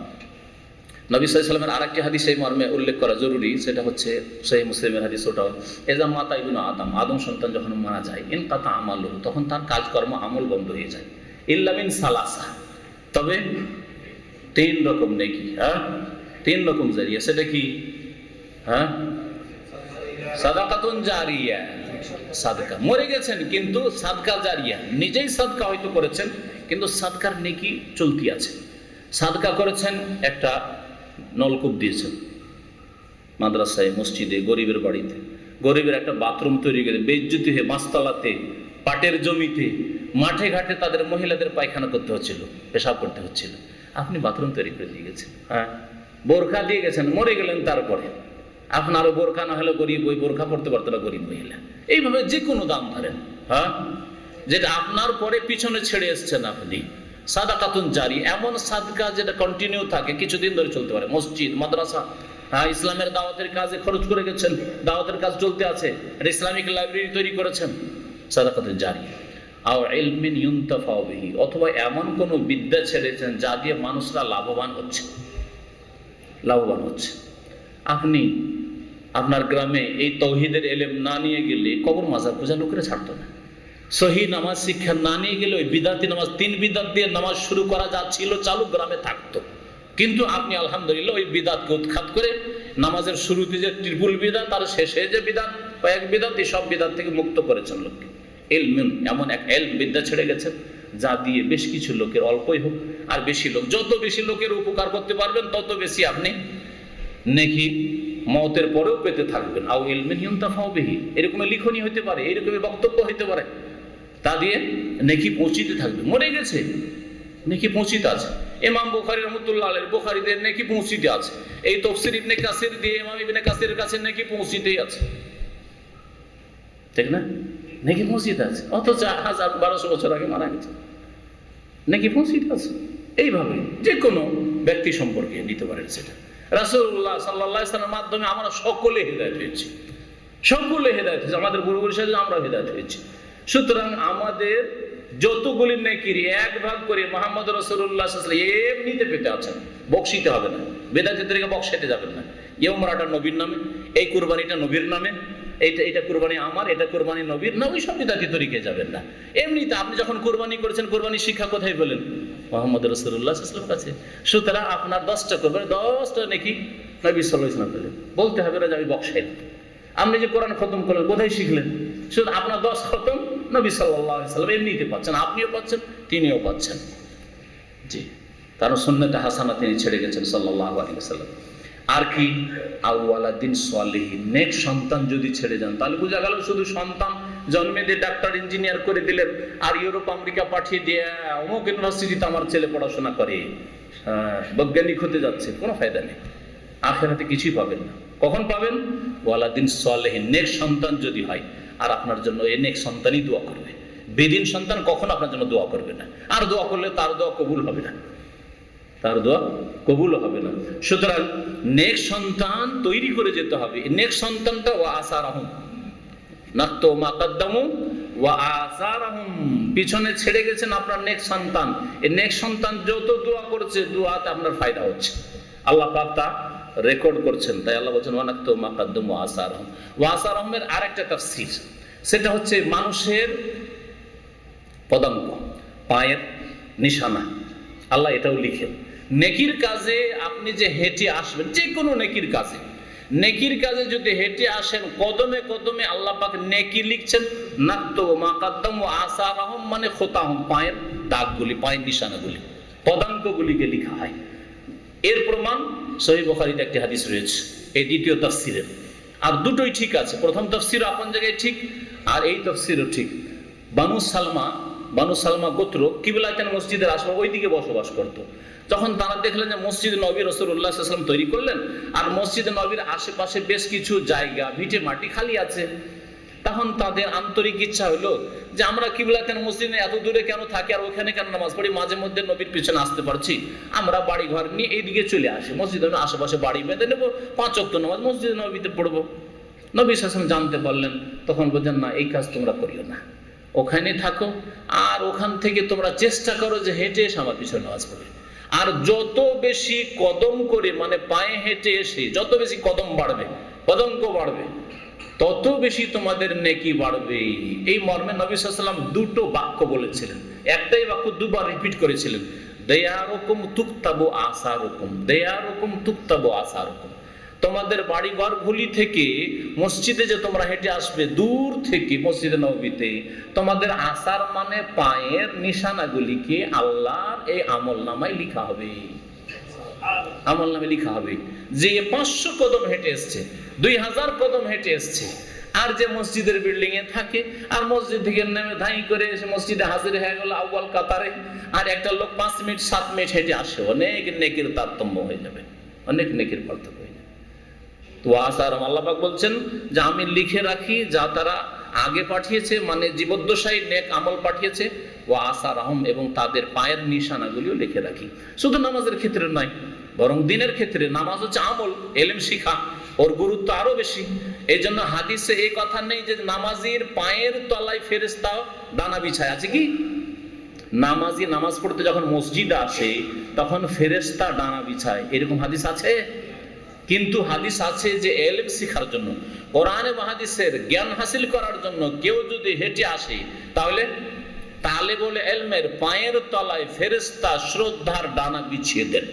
নবী সাল্লাল্লাহু আলাইহি ওয়াসাল্লামের আরেকটি হাদিস এই মর্মে উল্লেখ করা জরুরি, সেটা হচ্ছে সহিহ মুসলিমের হাদিস। ওটাও এজা মাতা ইবনু আদম, আদম সন্তান যখন মারা যায়, ইনকাতা আমালুহু, তখন তার কাজকর্ম আমল বন্ধ হয়ে যায়। ইল্লা মিন সালাসা, তবে 3 রকম নেকি, 3 রকম জারিয়া। সেটা কি? সাদাকাতুন জারিয়া, সাদকা। মরে গেছেন কিন্তু সাদকা জারিয়া, নিজেই সাদকা হয়তো করেছেন কিন্তু সাদকার নেকি চলতি আছে। সাদকা করেছেন, একটা নলকূপ দিয়েছেন মাদ্রাসায়, মসজিদে, গরিবের বাড়িতে, গরিবের একটা বাথরুম তৈরি করে বেইজ্জতি হয়ে মাস্তালাতে, পাটের জমিতে, মাঠে ঘাটে তাদের মহিলাদের পায়খানা করতে হচ্ছিল, পেশাব করতে হচ্ছিল, আপনি বাথরুম তৈরি করে দিয়ে গেছেন। বোরখা দিয়ে গেছেন, মরে গেলেন, তারপরে আপনারও বোরখা না হলে গরিব, ওই বোরখা পড়তে পারতো না গরিব মহিলা। এইভাবে যে কোনো দাম ধরেন, যেটা আপনার পরে পিছনে ছেড়ে এসছেন আপনি, সাদাকাতুন জারি, এমন সাদকা যেটা কন্টিনিউ থাকে, কিছুদিন ধরে চলতে পারে। মসজিদ, মাদ্রাসা, ইসলামের দাওয়াতের কাজে খরচ করে গেছেন, দাওয়াতের কাজ চলতে আছে, ইসলামিক লাইব্রেরি তৈরি করেছেন, সাদাকাতুন জারি। আও ইলমিন ইউনতাফাউ বিহি, অথবা এমন কোন বিদ্যা ছেড়েছেন যা দিয়ে মানুষরা লাভবান হচ্ছে। আপনি আপনার গ্রামে এই তৌহিদের এলেম না নিয়ে গেলে কবর মাজার পূজা লোকেরা ছাড়তো না। সহি নামাজ শিক্ষা না নিয়ে গেলে ওই বিদাতি নামাজ, 3 বিদাত দিয়ে নামাজ শুরু করা যা ছিল চালু, গ্রামে থাকতো। কিন্তু আপনি আলহামদুলিল্লাহ ওই বিদাতকে উৎখাত করে নামাজের শুরুতে যে ত্রিপুল বিদাত আর শেষে যে বিদাত, কয়েক বিদাত, এই সব বিদাত থেকে মুক্ত করেছেন লোককে। ইলমিন, এমন এক বিদ্যা ছেড়ে গেছেন যা দিয়ে বেশ কিছু লোকের, অল্পই হোক আর বেশি লোক, যত বেশি লোকের উপকার করতে পারবেন তত বেশি আপনি নেকি মওতের পরেও পেতে থাকবেন। আও ইলমিন ইউনতাফাউ বিহি, এরকমই লিখনি হতে পারে, এরকমই বক্তব্য হতে পারে, তা দিয়ে নেকি পৌঁছিতে থাকবে। মরে গেছে, নেকি পৌঁছিতে আছে। ইমাম বুখারী রাহমাতুল্লাহ আলাইহি, বুখারীদের নেকি পৌঁছিতে আছে। এই তাফসীর ইবনে কাসির দিয়ে ইমাম ইবনে কাসিরের কাছে নেকি পৌঁছিতেই আছে, ঠিক না? নেকি পৌঁছিতে আছে, অথচ 1200 বছর আগে মারা গেছে, নেকি পৌঁছিতে আছে। এইভাবে যে কোনো ব্যক্তি সম্পর্কে নিতে পারেন সেটা। রাসূলুল্লাহ সাল্লাল্লাহু আলাইহি ওয়াসাল্লামের মাধ্যমে আমরা সকলে হেদায়েত হয়েছি, সকলে হেদায়েত হয়েছে, আমাদের পূর্বপুরুষের সাথে আমরা হেদায়েত হয়েছি। সুতরাং আমাদের যতগুলি নেকির 1 ভাগ করে মুহাম্মদ রাসূলুল্লাহ সাল্লাল্লাহু আলাইহি ওয়াসাল্লাম এমনিতে পেতে আছেন, বকশিতে হবে না, বেদাতীদেরকে বকশাইতে যাবেন না। এই উমরাটা নবীর নামে, এই কুরবানিটা নবীর নামে, এটা কুরবানি আমার, এটা কুরবানি নবীর না, ওই সব বিদাতি তরিকে যাবেন না। এমনিতে আপনি যখন কুরবানি করেছেন, কুরবানির শিক্ষা কোথায় পেলেন? মুহাম্মদ রাসূলুল্লাহ সাল্লাল্লাহু আলাইহি ওয়াসাল্লামের কাছে। সুতরাং আপনার 10টা কুরবানি, 10টা নেকি নবী সাল্লাল্লাহু আলাইহি ওয়াসাল্লাম পেলেন। বলতে হবে না যে আমি বকশাই না। আপনি যে কোরআন খতম করলেন, কোথায় শিখলেন? শুধু আপনার 10 খতম নবী সাল্লাল্লাহু আলাইহি ওয়াসাল্লাম এমনিতে পাচ্ছেন, আপনিও পাচ্ছেন, তিনিও পাচ্ছেন। জি, তার সুন্নাতে হাসানা তিনি ছেড়ে গেছেন সাল্লাল্লাহু আলাইহি ওয়াসাল্লাম। আর কি? আওয়ালাদিন সালিহিন, নেক সন্তান যদি ছেড়ে যান, তাহলে বোঝা গেল শুধু সন্তান জন্মে দিয়ে ডাক্তার ইঞ্জিনিয়ার করে দিলেন আর ইউরোপ আমেরিকা পাঠিয়ে দিয়ে অমুক ইউনিভার্সিটিতে আমার ছেলে পড়াশোনা করে, বৈজ্ঞানিক হতে যাচ্ছে, কোনো ফায়দা নেই, আখিরাতে কিছুই পাবেন না। কখন পাবেন? ওয়ালাদিন সালিহিন, নেক সন্তান যদি হয়, আর আপনার জন্য এই নেক সন্তানই দোয়া করবে। বেদিন সন্তান কখন আপনার জন্য দোয়া করবে না, আর দোয়া করলে তার দোয়া কবুল হবে না, তার দোয়া কবুল হবে না। সুতরাং নেক সন্তান তৈরি করে যেতে হবে। নেক সন্তানটা ওয়া আসারাহুম, নাক্তু মা কদ্দামু ওয়া আসারাহুম, পিছনে ছেড়ে গেছেন আপনার নেক সন্তান। এই নেক সন্তান যত দোয়া করেছে, দোয়াতে আপনার ফায়দা হচ্ছে, আল্লাহ পাক তা রেকর্ড করছেন। তাই আল্লাহ বলেন ওয়া নাক্তু মা কদ্দামু ওয়া আসারাহুম। ওয়া আসারাহুমের আরেকটা তাফসীর, সেটা হচ্ছে মানুষের পদাঙ্ক, পায়ের নিশানা, আল্লাহ এটাও লিখেন। নেকির কাজে আপনি যে হেঁটে আসবেন, যে কোনো নেকির কাজে, নেকির কাজে যদি হেঁটে আসেন, কদমে কদমে আল্লাহ পাক নেকি লিখছেন। নাক্তু মা কদ্দামু আসারাহুম মানে খোতাহুম, পায়ের দাগগুলি, পায়ের নিশানাগুলি, পদাঙ্কগুলিকে লেখা হয়। এর প্রমাণ সহিহ বুখারীতে একটি হাদিস রয়েছে, এই দ্বিতীয় তাফসীরের। আর দুটোই ঠিক আছে, প্রথম তাফসীর আপন জায়গায় ঠিক, আর এই তাফসীরও ঠিক। বানু সালমা গোত্র কিবলাতান মসজিদের আশপাশে ওইদিকে বসবাস করত। যখন তারা দেখলেন যে মসজিদ নবী রাসূলুল্লাহ সাল্লাল্লাহু আলাইহি ওয়াসাল্লাম তৈরি করলেন, আর মসজিদ নবীর আশেপাশে বেশ কিছু জায়গা ভিটে মাটি খালি আছে, তখন তাদের আন্তরিক ইচ্ছা হলো যে আমরা কিবলাতান মসজিদে এত দূরে কেন থাকি, আর ওখানে কেন নামাজ পড়ি, মাঝে মধ্যে নবীর পিছনে আসতে পারছি, আমরা বাড়ি ঘর নিয়ে এইদিকে চলে আসি, মসজিদের আশেপাশে বাড়ি বেঁধে নেবো, 5 ওয়াক্ত নামাজ মসজিদে নবীতে পড়বো। নবী সাল্লাল্লাহু আলাইহি ওয়াসাল্লাম জানতে পারলেন, তখন বলছেন না, এই কাজ তোমরা করিও না, ওখানে থাকো, আর ওখান থেকে তোমরা চেষ্টা করো যে হেঁটে এসে আমার পিছনে নামাজ পড়ে। আর যত বেশি কদম করে, মানে পায়ে হেঁটে এসে যত বেশি কদম বাড়বে, পদঙ্ক বাড়বে, তত বেশি তোমাদের নেকি বাড়বে। এই মর্মে নবী সাল্লাল্লাহু আলাইহি ওয়াসাল্লাম দুটো বাক্য বলেছিলেন, একটাই বাক্য দুবার রিপিট করেছিলেন, দেয়ারুকুম তুকতাবু আসারুকুম, দেয়ারুকুম তুকতাবু আসারুকুম। তোমাদের বাড়িঘরগুলি থেকে মসজিদে যে তোমরা হেঁটে আসবে, দূর থেকে মসজিদে নববীতে, তোমাদের আসার মানে পায়ের নিশানাগুলিকে আল্লাহর এই আমলনামায় লিখা হবে, আমলনামায় লিখা হবে। যে 500 কদম হেঁটে এসছে, 2000 কদম হেঁটে এসছে, আর যে মসজিদের বিল্ডিং এ থাকে, আর মসজিদ থেকে নেমে ধাই করে এসে মসজিদে হাজির হয়ে গেল আউয়াল কাতারে, আর একটা লোক 5 মিনিট 7 মিনিট হেঁটে আসে, অনেক নেকির তারতম্য হয়ে যাবে, অনেক নেকির পার্থক্য হয়ে যাবে। তো আসার আল্লাহ পাক বলছেন যে আমি লিখে রাখি যা তারা আগে পাঠিয়েছে, মানে জীবদ্দশায় নেক আমল পাঠিয়েছে, ও আসারহম, এবং তাদের পায়ের নিশানাগুলিও লিখে রাখি। শুধু নামাজের ক্ষেত্রে নয়, বরং দিনের ক্ষেত্রে। নামাজ হচ্ছে আমল, এলেম শিখা, ওর গুরুত্ব আরো বেশি। এই জন্য হাদিসে এই কথা নেই যে নামাজির পায়ের তলায় ফেরেশতা ডানা বিছায়, আছে কি? নামাজি নামাজ পড়তে যখন মসজিদে আসে তখন ফেরেশতা ডানা বিছায়, এরকম হাদিস আছে? কিন্তু হাদিস আছে যে এলেম শিখার জন্য, কোরআন এবং হাদিসের জ্ঞান হাসিল করার জন্য কেউ যদি হেঁটে আসে, তাহলে তালেবুল ইলমের পায়ের তলায় ফেরেশতা শ্রদ্ধার ডানা বিছিয়ে দেন।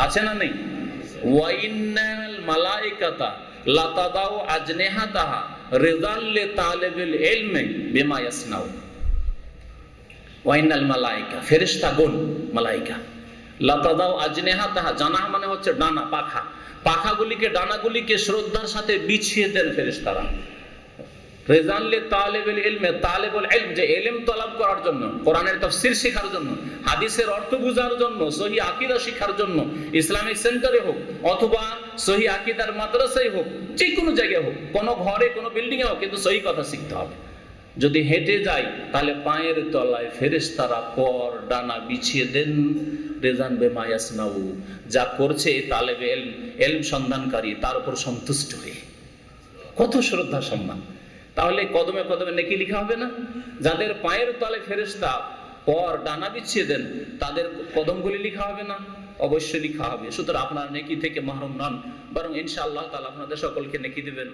আছে না নেই? ওয়া ইন্নাল মালাইকাতা লাতাদাউ আজনিহাতাহা রিদাল লিতালিবিল ইলমি বিমা ইয়াসনাউ। ওয়া ইন্নাল মালাইকা, ফেরেশতাগণ, মালাইকা, লাতাদাউ আজনিহাতাহা, জানাহ মানে হচ্ছে ডানা, পাখা, পাখাগুলিকে, ডানাগুলিকে শ্রদ্ধার সাথে বিছিয়ে দেন ফেরেশতারা। রিদাল লিতালিবিল ইলমি, তালিবুল ইলম, যে ইলম তলব করার জন্য, কোরআনের তাফসীর শেখার জন্য, হাদিসের অর্থ বোঝার জন্য, সহিহ আকীদা শিখার জন্য, ইসলামিক সেন্টারে হোক অথবা সহিহ আকীদার মাদ্রাসায় হোক, যে কোনো জায়গায় হোক, কোনো ঘরে, কোনো বিল্ডিং এ হোক, কিন্তু সহিহ কথা শিখতে হবে। যদি হেঁটে যাই তাহলে পায়ের তলায় ফেরেশতারা পর ডানা বিছিয়ে দেন, রেজান বিমা ইয়াসনাউ, যা করছে তালেবে ইলম, ইলম সন্ধানকারী, তার উপর সন্তুষ্ট হয়ে। কত শ্রদ্ধা সম্মান! তাহলে কদমে কদমে নেকি লিখা হবে না? যাদের পায়ের তলে ফেরেশতা পর ডানা বিছিয়ে দেন, তাদের কদমগুলি লিখা হবে না? অবশ্যই লিখা হবে। সুতরাং আপনারা নেকি থেকে মাহরুম নন, বরং ইনশাআল্লাহ তাআলা আপনাদের সকলকে নেকি দিবেন।